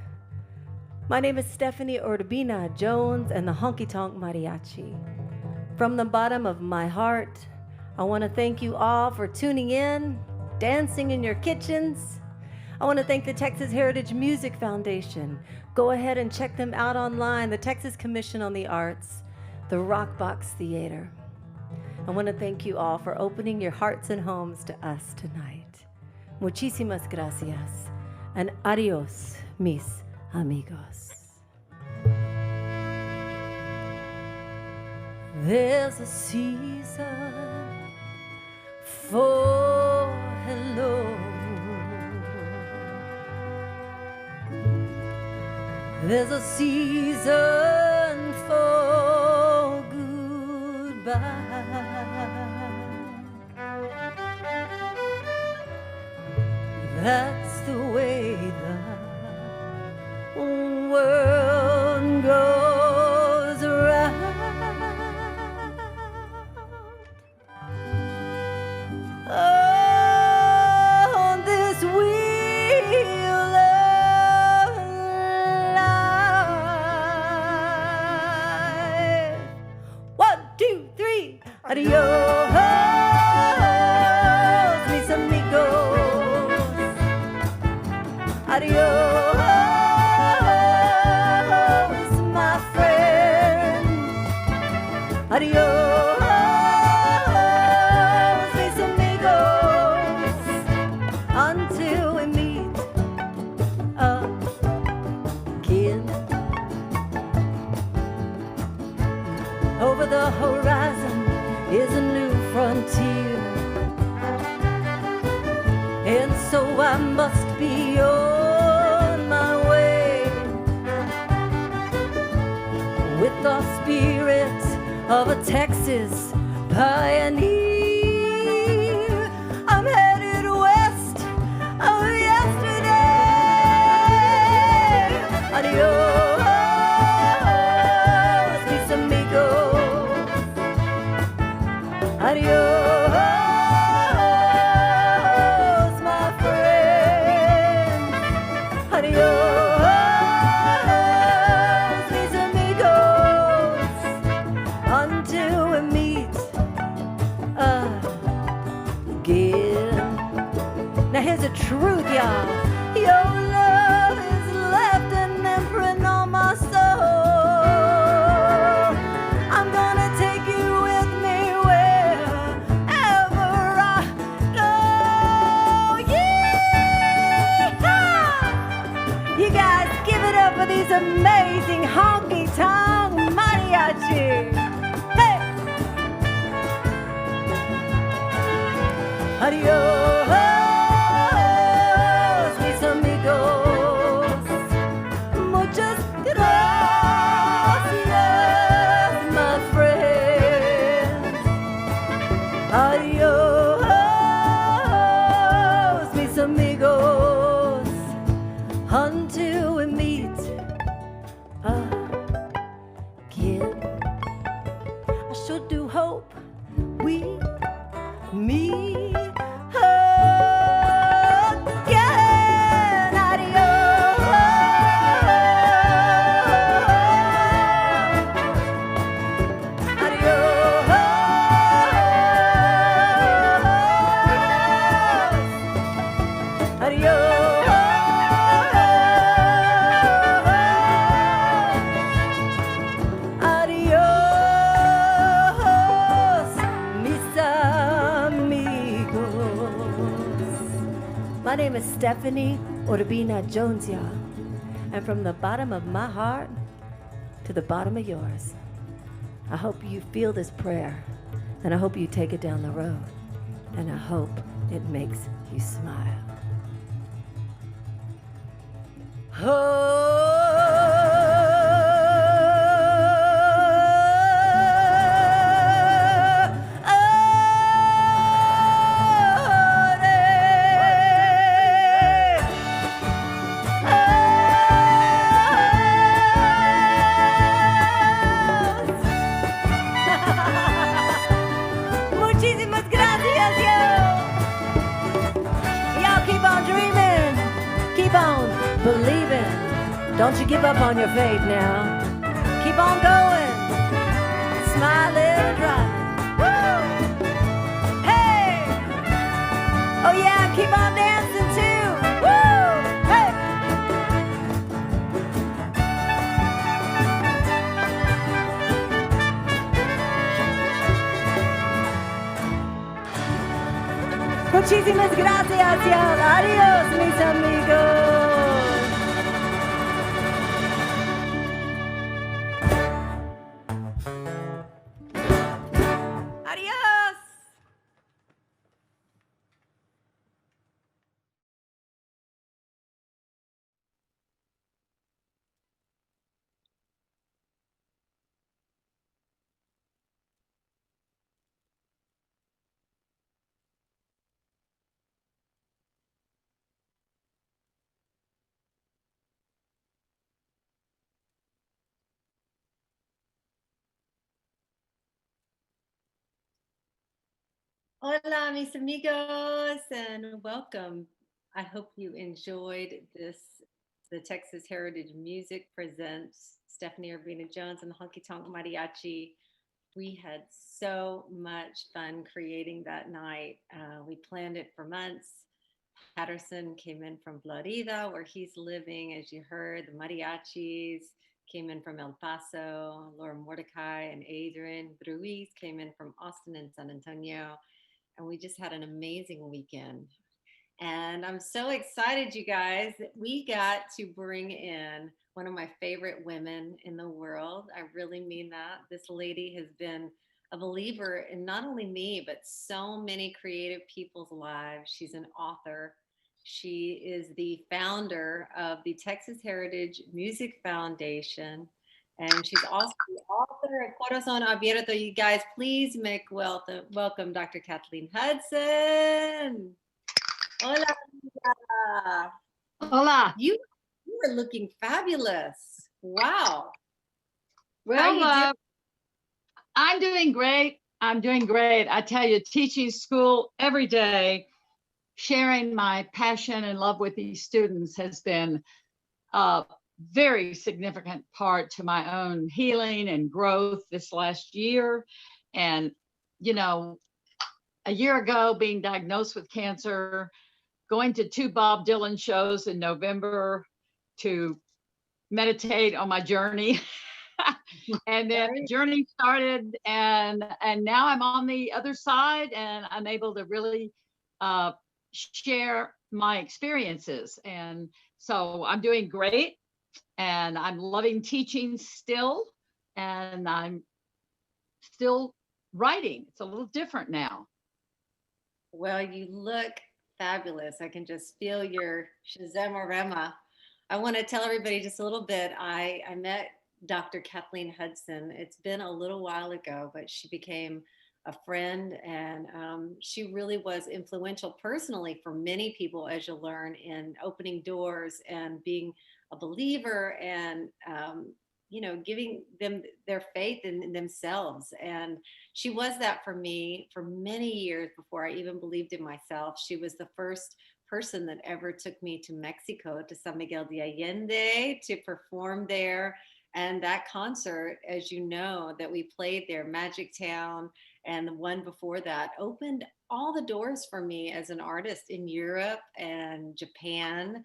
My name is Stephanie Urbina Jones and the Honky Tonk Mariachi. From the bottom of my heart, I want to thank you all for tuning in, dancing in your kitchens. I want to thank the Texas Heritage Music Foundation. Go ahead and check them out online, the Texas Commission on the Arts, the Rockbox Theater. I want to thank you all for opening your hearts and homes to us tonight. Muchísimas gracias and adios, mis amigos. There's a season for hello. There's a season for goodbye. That's the way the world goes around. On this wheel of life. 1, 2, 3, adios, mis amigos. Adios, my friend. Adios, mis amigos. Until we meet again. Over the horizon is a new frontier. And so I must be on my way with the spirit of a Texas pioneer. I'm headed west of yesterday. Adios, mis amigos. Adios. Here's the truth, y'all. Your love has left an imprint on my soul. I'm gonna take you with me wherever I go. Yeah! You guys give it up for these amazing honky tonk mariachi. Hey! Adios. Adios, mis amigos, until we meet again. I sure do hope we meet again. Adios, adios. My name is Stephanie Urbina Jones, y'all. And from the bottom of my heart to the bottom of yours, I hope you feel this prayer, and I hope you take it down the road, and I hope it makes you smile. Muchísimas gracias, yo. Y'all keep on dreaming, keep on believing. Don't you give up on your faith now. Keep on going, smiling and driving. Woo! Hey! Oh yeah, keep on dancing too. Woo! Hey! Muchísimas gracias, y'all. Adios, mis amigos. Adios. Hola, mis amigos, and welcome. I hope you enjoyed this. The Texas Heritage Music presents Stephanie Urbina Jones and the Honky Tonk Mariachi. We had so much fun creating that night. We planned it for months. Patterson came in from Florida, where he's living, as you heard. The mariachis came in from El Paso. Laura Mordecai and Adrian Ruiz came in from Austin and San Antonio. And we just had an amazing weekend. And I'm so excited, you guys, that we got to bring in one of my favorite women in the world. I really mean that. This lady has been a believer in not only me, but so many creative people's lives. She's an author. She is the founder of the Texas Heritage Music Foundation. And she's also the author of Corazon Abierto. You guys, please make welcome Dr. Kathleen Hudson. Hola, amiga. Hola. You were looking fabulous. Wow. Well, How you doing? I'm doing great. I'm doing great. I tell you, teaching school every day, sharing my passion and love with these students has been a very significant part to my own healing and growth this last year. And, you know, a year ago, being diagnosed with cancer, going to 2 Bob Dylan shows in November to meditate on my journey. And then the journey started, and now I'm on the other side, and I'm able to really share my experiences. And so I'm doing great, and I'm loving teaching still, and I'm still writing. It's a little different now. Well, you look fabulous. I can just feel your Shazam. I want to tell everybody just a little bit. I met Dr. Kathleen Hudson. It's been a little while ago, but she became a friend, and she really was influential personally for many people, as you'll learn, in opening doors and being a believer, and giving them their faith in themselves. And she was that for me for many years before I even believed in myself. She was the first person that ever took me to Mexico, to San Miguel de Allende, to perform there. And that concert, as you know, that we played there, Magic Town, and the one before that, opened all the doors for me as an artist in Europe and Japan,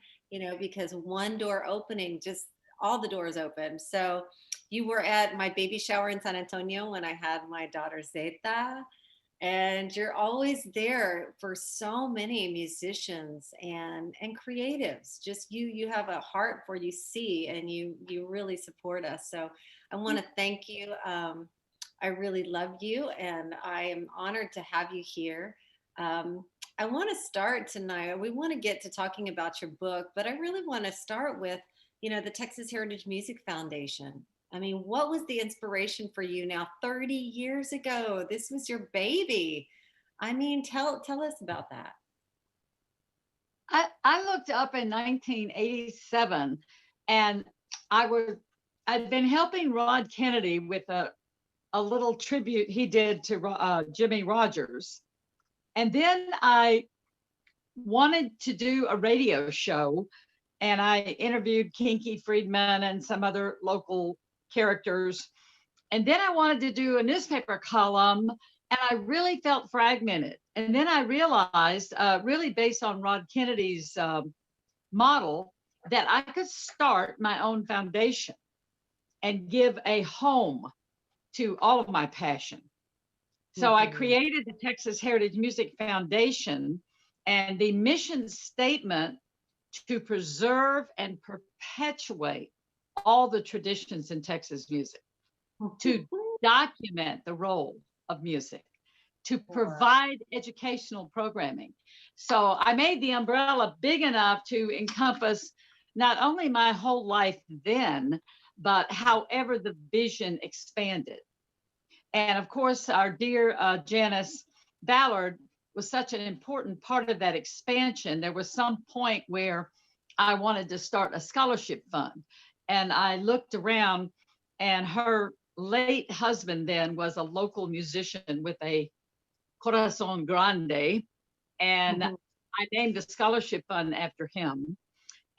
because one door opening, just all the doors open. So you were at my baby shower in San Antonio when I had my daughter Zeta. and you're always there for so many musicians and creatives. Just you have a heart for you see, and you really support us. So I want to thank you. I really love you, and I am honored to have you here. um, I want to start tonight. We want to get to talking about your book, but I really want to start with, the Texas Heritage Music Foundation. I mean, what was the inspiration for you now 30 years ago? This was your baby. I mean, tell us about that. I looked up in 1987, and I'd been helping Rod Kennedy with a little tribute he did to Jimmy Rogers. And then I wanted to do a radio show, and I interviewed Kinky Friedman and some other local characters. And then I wanted to do a newspaper column, and I really felt fragmented. And then I realized, really based on Rod Kennedy's model, that I could start my own foundation and give a home to all of my passion. So I created the Texas Heritage Music Foundation, and the mission statement to preserve and perpetuate all the traditions in Texas music, to document the role of music, to provide educational programming. So I made the umbrella big enough to encompass not only my whole life then, but however the vision expanded. And of course, our dear Janice Ballard was such an important part of that expansion. There was some point where I wanted to start a scholarship fund. And I looked around, and her late husband then was a local musician with a corazon grande. And I named the scholarship fund after him.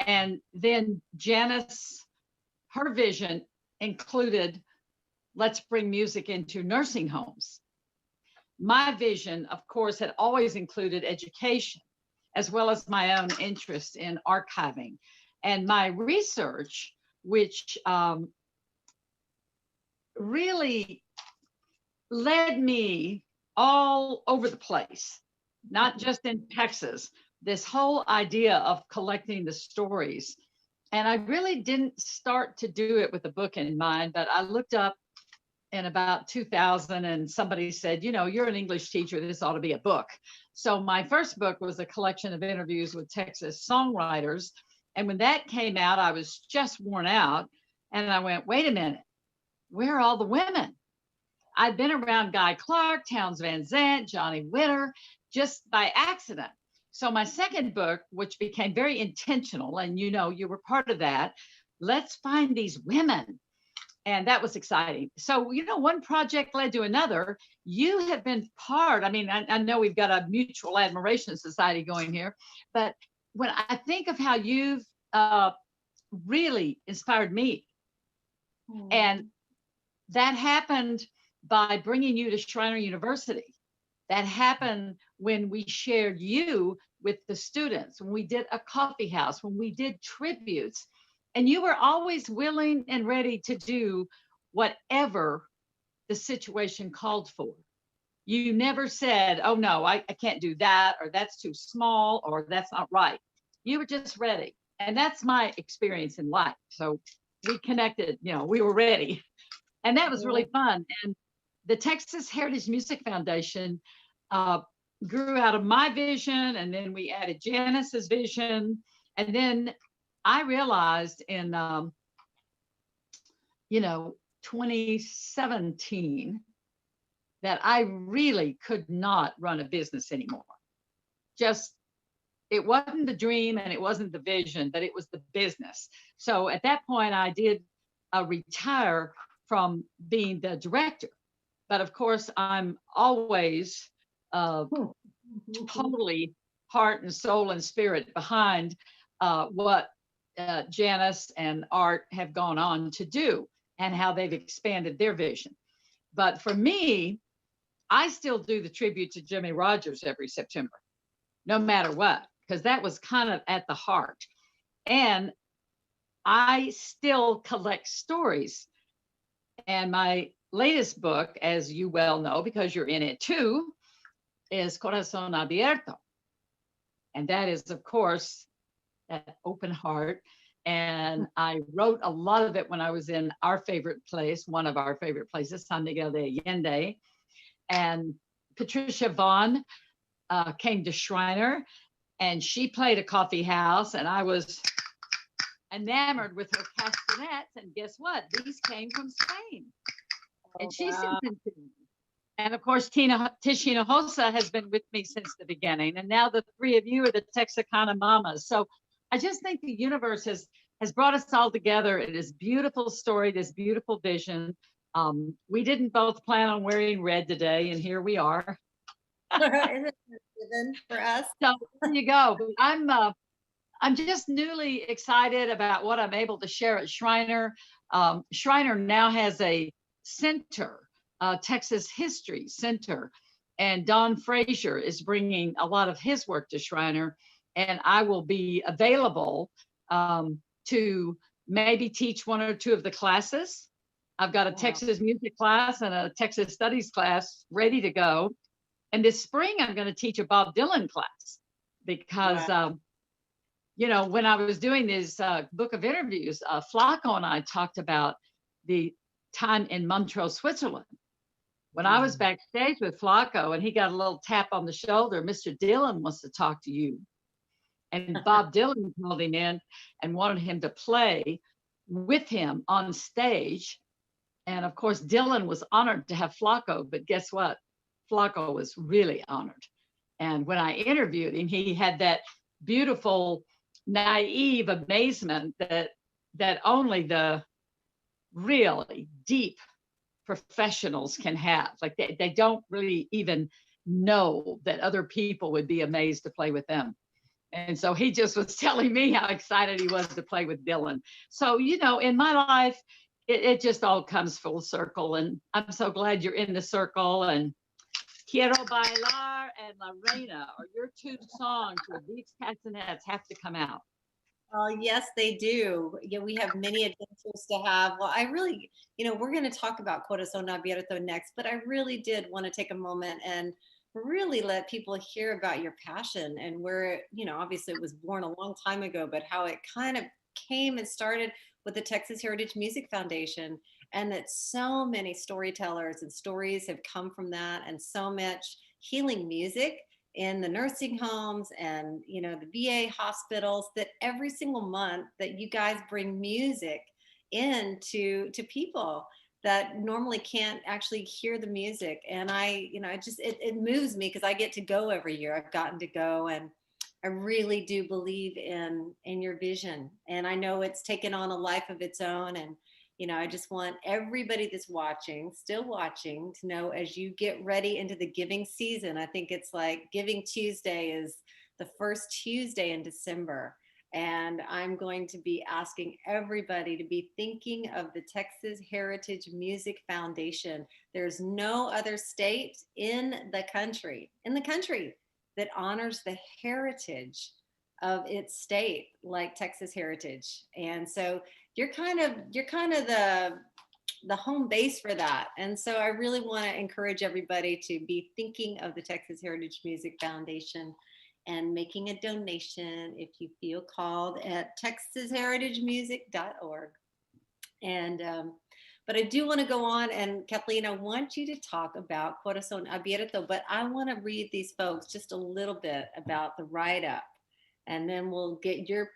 And then Janice, her vision included, let's bring music into nursing homes. My vision, of course, had always included education, as well as my own interest in archiving. And my research, which really led me all over the place, not just in Texas, this whole idea of collecting the stories. And I really didn't start to do it with a book in mind, but I looked up in about 2000, and somebody said, you're an English teacher, this ought to be a book. So my first book was a collection of interviews with Texas songwriters. And when that came out, I was just worn out. And I went, wait a minute, where are all the women? I'd been around Guy Clark, Townes Van Zandt, Johnny Winter, just by accident. So my second book, which became very intentional, and you were part of that, let's find these women. And that was exciting. So, one project led to another. You have been part, I know we've got a mutual admiration society going here, but when I think of how you've really inspired me, and that happened by bringing you to Schreiner University. That happened when we shared you with the students, when we did a coffee house, when we did tributes. And you were always willing and ready to do whatever the situation called for. You never said, oh no, I can't do that, or that's too small, or that's not right. You were just ready. And that's my experience in life. So we connected, we were ready. And that was really fun. And the Texas Heritage Music Foundation grew out of my vision, and then we added Janice's vision. And then I realized in 2017 that I really could not run a business anymore. Just, it wasn't the dream and it wasn't the vision, but it was the business. So at that point, I did retire from being the director. But of course, I'm always totally heart and soul and spirit behind what Janice and Art have gone on to do and how they've expanded their vision. But for me, I still do the tribute to Jimmy Rogers every September, no matter what, because that was kind of at the heart. And I still collect stories. And my latest book, as you well know, because you're in it too, is Corazón Abierto. And that is, of course, that open heart. And I wrote a lot of it when I was in our favorite place, one of our favorite places, San Miguel de Allende. And Patricia Vaughn came to Shriner, and she played a coffee house, and I was enamored with her castanets. And guess what? These came from Spain. And she sent them to me. And of course, Tina Hinojosa has been with me since the beginning. And now the three of you are the Texarkana mamas. So I just think the universe has brought us all together in this beautiful story, this beautiful vision. We didn't both plan on wearing red today, and here we are. Isn't it given for us? So there you go. But I'm just newly excited about what I'm able to share at Shriner. Shriner now has a center, Texas History Center, and Don Frazier is bringing a lot of his work to Shriner, and I will be available to maybe teach one or two of the classes. I've got a Texas music class and a Texas studies class ready to go. And this spring, I'm going to teach a Bob Dylan class because, when I was doing this book of interviews, Flacco and I talked about the time in Montreux, Switzerland. When I was backstage with Flacco and he got a little tap on the shoulder, Mr. Dylan wants to talk to you. And Bob Dylan called him in and wanted him to play with him on stage. And of course, Dylan was honored to have Flacco, but guess what? Flacco was really honored. And when I interviewed him, he had that beautiful, naive amazement that only the really deep professionals can have. Like they don't really even know that other people would be amazed to play with them. And so he just was telling me how excited he was to play with Dylan. So, in my life, it just all comes full circle. And I'm so glad you're in the circle. And Quiero Bailar and La Reina are your two songs where these castanets have to come out. Oh, yes, they do. Yeah, we have many adventures to have. Well, I really, we're going to talk about Corazón Abierto next, but I really did want to take a moment and really let people hear about your passion and where, obviously it was born a long time ago, but how it kind of came and started with the Texas Heritage Music Foundation, and that so many storytellers and stories have come from that, and so much healing music in the nursing homes and the VA hospitals, that every single month that you guys bring music in to people that normally can't actually hear the music. And it moves me because I get to go every year. I've gotten to go, and I really do believe in your vision. And I know it's taken on a life of its own. And I just want everybody that's still watching, to know, as you get ready into the giving season. I think it's like Giving Tuesday is the first Tuesday in December. And I'm going to be asking everybody to be thinking of the Texas Heritage Music Foundation. There's no other state in the country that honors the heritage of its state like Texas Heritage. And so you're kind of the home base for that. And so I really want to encourage everybody to be thinking of the Texas Heritage Music Foundation and making a donation if you feel called at texasheritagemusic.org. And but I do want to go on, and Kathleen, I want you to talk about Corazón Abierto, but I want to read these folks just a little bit about the write-up, and then we'll get your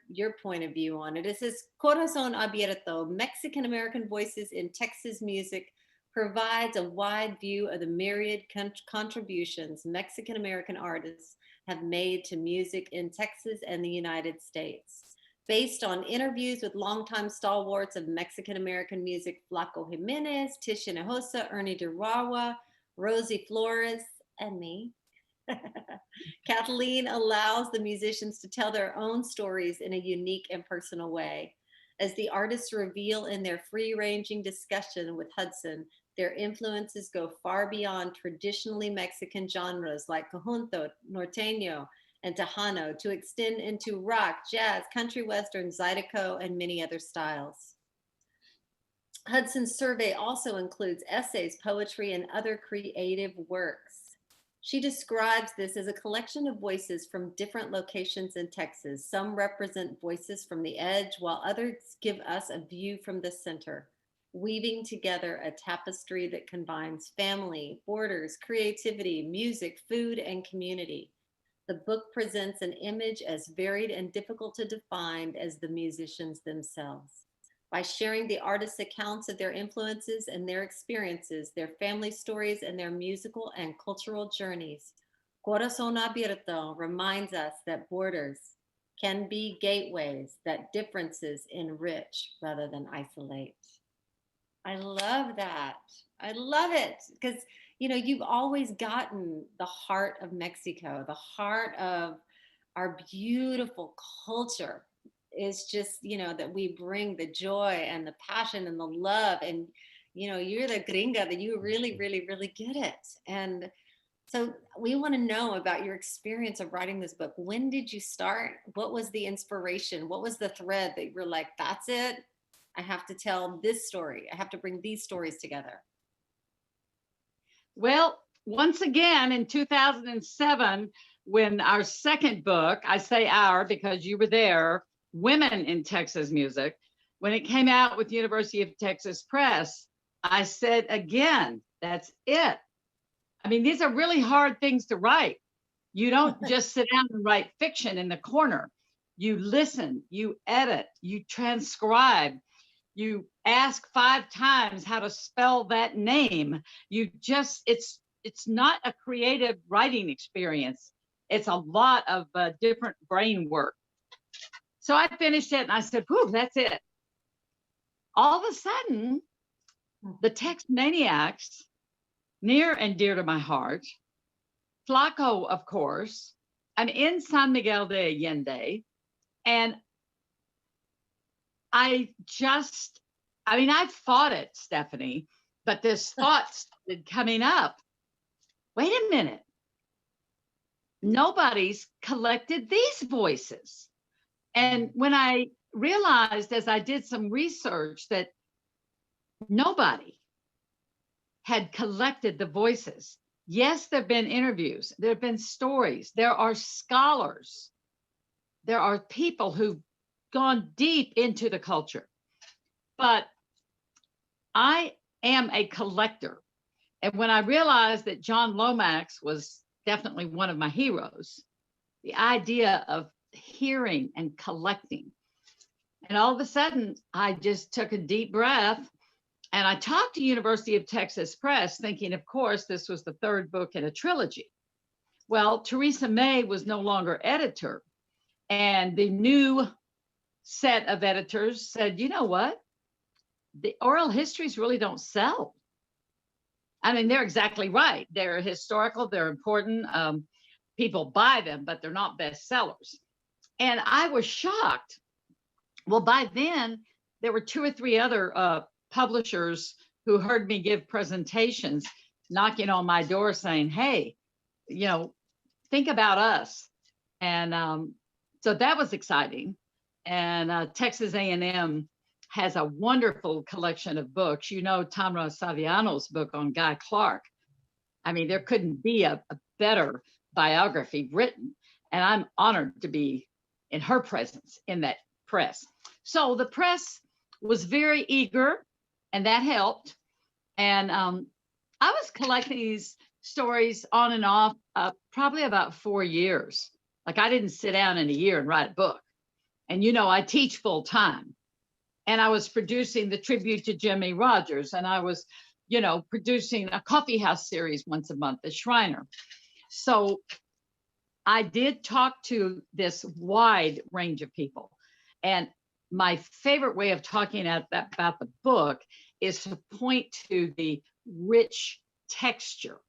point of view on it. It says, Corazón Abierto, Mexican-American Voices in Texas Music, provides a wide view of the myriad contributions Mexican-American artists have made to music in Texas and the United States. Based on interviews with longtime stalwarts of Mexican-American music, Flaco Jimenez, Tish Hinojosa, Ernie Durawa, Rosie Flores, and me, Kathleen allows the musicians to tell their own stories in a unique and personal way. As the artists reveal in their free-ranging discussion with Hudson, their influences go far beyond traditionally Mexican genres like conjunto, norteño, and Tejano, to extend into rock, jazz, country western, zydeco, and many other styles. Hudson's survey also includes essays, poetry, and other creative works. She describes this as a collection of voices from different locations in Texas. Some represent voices from the edge, while others give us a view from the center, weaving together a tapestry that combines family, borders, creativity, music, food, and community. The book presents an image as varied and difficult to define as the musicians themselves. By sharing the artists' accounts of their influences and their experiences, their family stories, and their musical and cultural journeys, Corazón Abierto reminds us that borders can be gateways, that differences enrich rather than isolate. I love that. I love it because, you've always gotten the heart of Mexico, the heart of our beautiful culture is just, that we bring the joy and the passion and the love. And, you're the gringa that you really, really, really get it. And so we want to know about your experience of writing this book. When did you start? What was the inspiration? What was the thread that you were like, that's it? I have to tell this story. I have to bring these stories together. Well, once again, in 2007, when our second book, I say our because you were there, Women in Texas Music, when it came out with University of Texas Press, I said again, that's it. I mean, these are really hard things to write. You don't just sit down and write fiction in the corner. You listen, you edit, you transcribe, you ask 5 times how to spell that name. It's not a creative writing experience. It's a lot of different brain work. So I finished it and I said, whew, that's it. All of a sudden, the Tex Maniacs, near and dear to my heart, Flaco, of course, I'm in San Miguel de Allende, and I fought it, Stephanie, but this thought started coming up. Wait a minute. Nobody's collected these voices. And when I realized as I did some research that nobody had collected the voices. Yes, there have been interviews, there have been stories, there are scholars, there are people who've gone deep into the culture. But I am a collector. And when I realized that John Lomax was definitely one of my heroes, the idea of hearing and collecting. And all of a sudden, I just took a deep breath and I talked to University of Texas Press, thinking, of course, this was the 3rd book in a trilogy. Well, Theresa May was no longer editor. And the new set of editors said, you know what? The oral histories really don't sell. I mean, they're exactly right. They're historical, they're important. People buy them, but they're not bestsellers. And I was shocked. Well, by then, there were 2 or 3 other publishers who heard me give presentations knocking on my door saying, hey, think about us. And so that was exciting. And Texas A&M has a wonderful collection of books. Tamara Saviano's book on Guy Clark. I mean, there couldn't be a better biography written. And I'm honored to be in her presence in that press. So the press was very eager, and that helped. And I was collecting these stories on and off probably about 4 years. Like I didn't sit down in a year and write a book. And I teach full time. And I was producing the tribute to Jimmy Rogers, and I was, producing a coffee house series once a month, the Shriner. So I did talk to this wide range of people. And my favorite way of talking about the book is to point to the rich texture.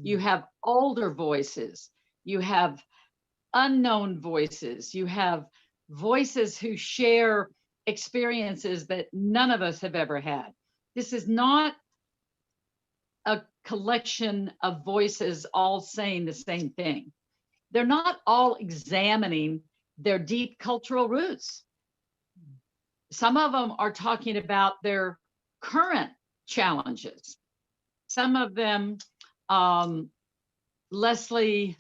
You have older voices, you have unknown voices, you have voices who share experiences that none of us have ever had. This is not a collection of voices all saying the same thing. They're not all examining their deep cultural roots. Some of them are talking about their current challenges. Some of them Leslie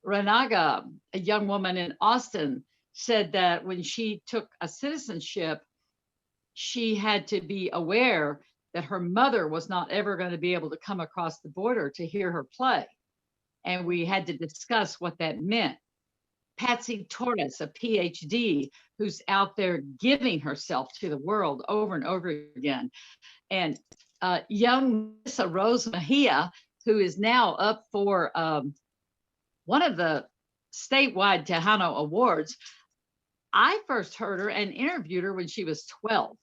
Renaga, a young woman in Austin, said that when she took a citizenship, she had to be aware that her mother was not ever going to be able to come across the border to hear her play. And we had to discuss what that meant. Patsy Torres, a PhD, who's out there giving herself to the world over and over again. And young Melissa Rose Mejia, who is now up for one of the statewide Tejano Awards. I first heard her and interviewed her when she was 12.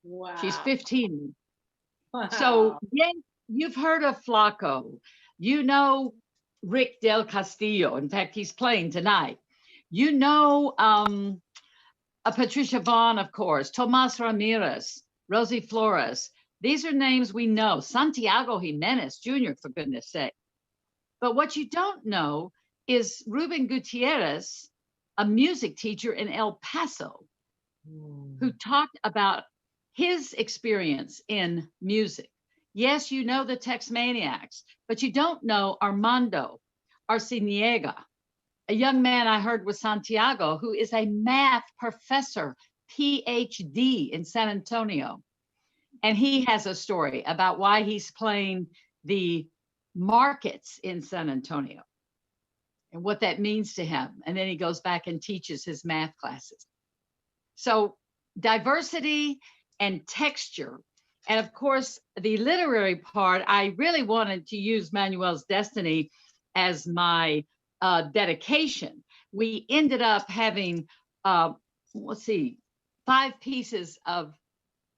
Wow. She's 15. Wow. So, yeah, you've heard of Flaco. You know Rick Del Castillo. In fact, he's playing tonight. You know Patricia Vaughn, of course, Tomas Ramirez, Rosie Flores. These are names we know. Santiago Jimenez Jr., for goodness sake. But what you don't know is Ruben Gutierrez, a music teacher in El Paso, who talked about his experience in music. Yes, you know the Tex Maniacs, but you don't know Armando Arciniega, a young man I heard with Santiago, who is a math professor, PhD in San Antonio. And he has a story about why he's playing the markets in San Antonio and what that means to him. And then he goes back and teaches his math classes. So diversity and texture. And of course, the literary part, I really wanted to use Manuel's Destiny as my dedication. We ended up having, 5 pieces of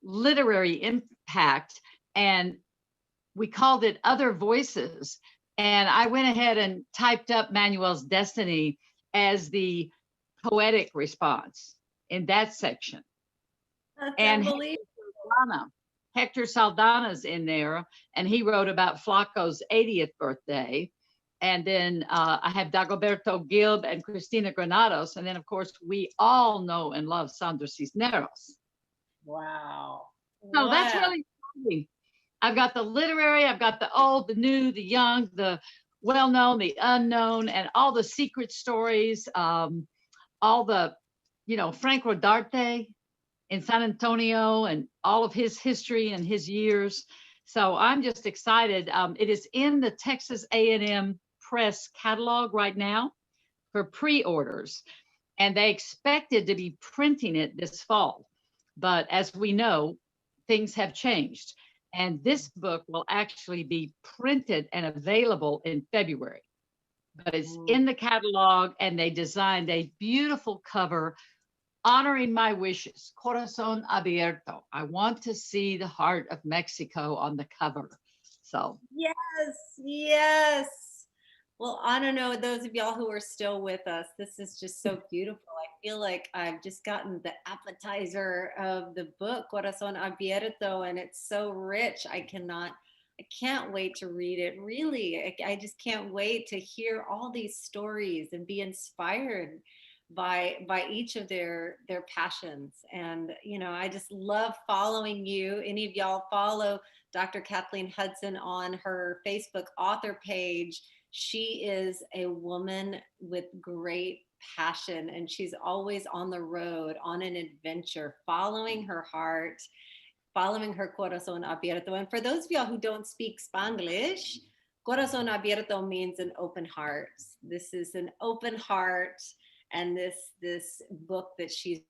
literary impact, and we called it Other Voices. And I went ahead and typed up Manuel's Destiny as the poetic response in that section. That's and unbelievable. Hector Saldana's in there, and he wrote about Flaco's 80th birthday. And then I have Dagoberto Gilb and Cristina Granados. And then, of course, we all know and love Sandra Cisneros. Wow. So Wow. that's really exciting. I've got the literary, I've got the old, the new, the young, the well-known, the unknown, and all the secret stories, all the, Frank Rodarte in San Antonio and all of his history and his years. So I'm just excited. It is in the Texas A&M Press catalog right now for pre-orders, and they expected to be printing it this fall. But as we know, things have changed. And this book will actually be printed and available in February. But it's in the catalog, and they designed a beautiful cover honoring my wishes. Corazón abierto. I want to see the heart of Mexico on the cover. So yes. Well, I don't know, those of y'all who are still with us, this is just so beautiful. I feel like I've just gotten the appetizer of the book, Corazón Abierto, and it's so rich. I can't wait to read it. Really, I just can't wait to hear all these stories and be inspired by each of their passions. And I just love following you. Any of y'all follow Dr. Kathleen Hudson on her Facebook author page? She is a woman with great passion, and she's always on the road, on an adventure, following her heart, following her corazón abierto. And for those of y'all who don't speak Spanglish, corazón abierto means an open heart. This is an open heart, and this book that she's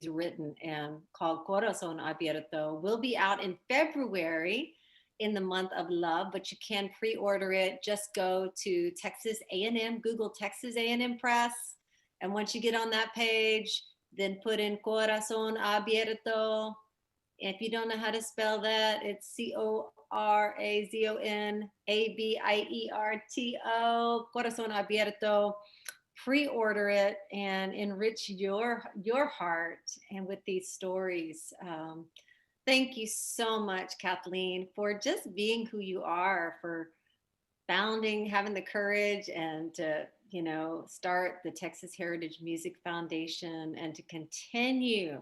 written and called Corazón Abierto will be out in February, in the month of love, but you can pre-order it. Just go to Texas A&M, Google Texas A&M Press. And once you get on that page, then put in Corazón Abierto. If you don't know how to spell that, it's CORAZONABIERTO, Corazón Abierto. Pre-order it and enrich your heart and with these stories. Thank you so much, Kathleen, for just being who you are, for having the courage and to, start the Texas Heritage Music Foundation and to continue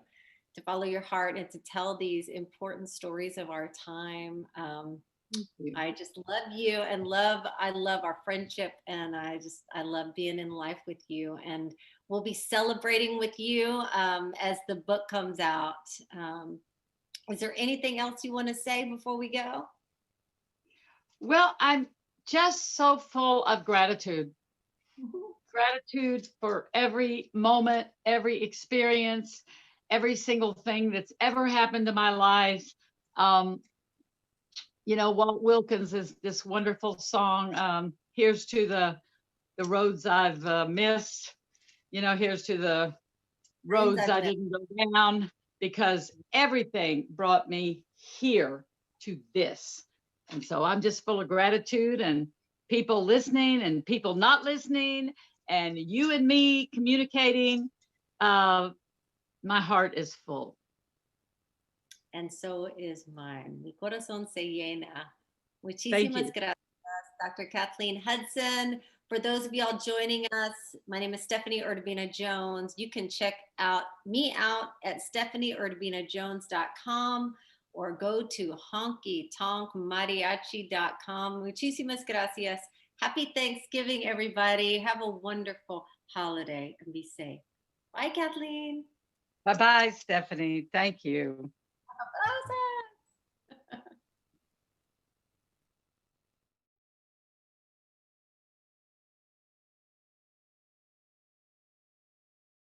to follow your heart and to tell these important stories of our time. Thank you. I just love you and I love our friendship, and I love being in life with you, and we'll be celebrating with you as the book comes out. Um, is there anything else you want to say before we go? Well, I'm just so full of gratitude. Mhm. Gratitude for every moment, every experience, every single thing that's ever happened to my life. Um, Walt Wilkins is this wonderful song. Here's to the roads I've missed. Here's to the Friends roads I've I met. didn't go down, because everything brought me here to this. And so I'm just full of gratitude, and people listening and people not listening, and you and me communicating. Uh, my heart is full. And so is mine. Mi corazón se llena. Thank Muchísimas you. gracias, Dr. Kathleen Hudson. For those of y'all joining us, my name is Stephanie Urbina Jones. You can check out me out at stephanieurbinajones.com or go to honkytonkmariachi.com. Muchísimas gracias. Happy Thanksgiving, everybody. Have a wonderful holiday and be safe. Bye, Kathleen. Bye bye, Stephanie. Thank you.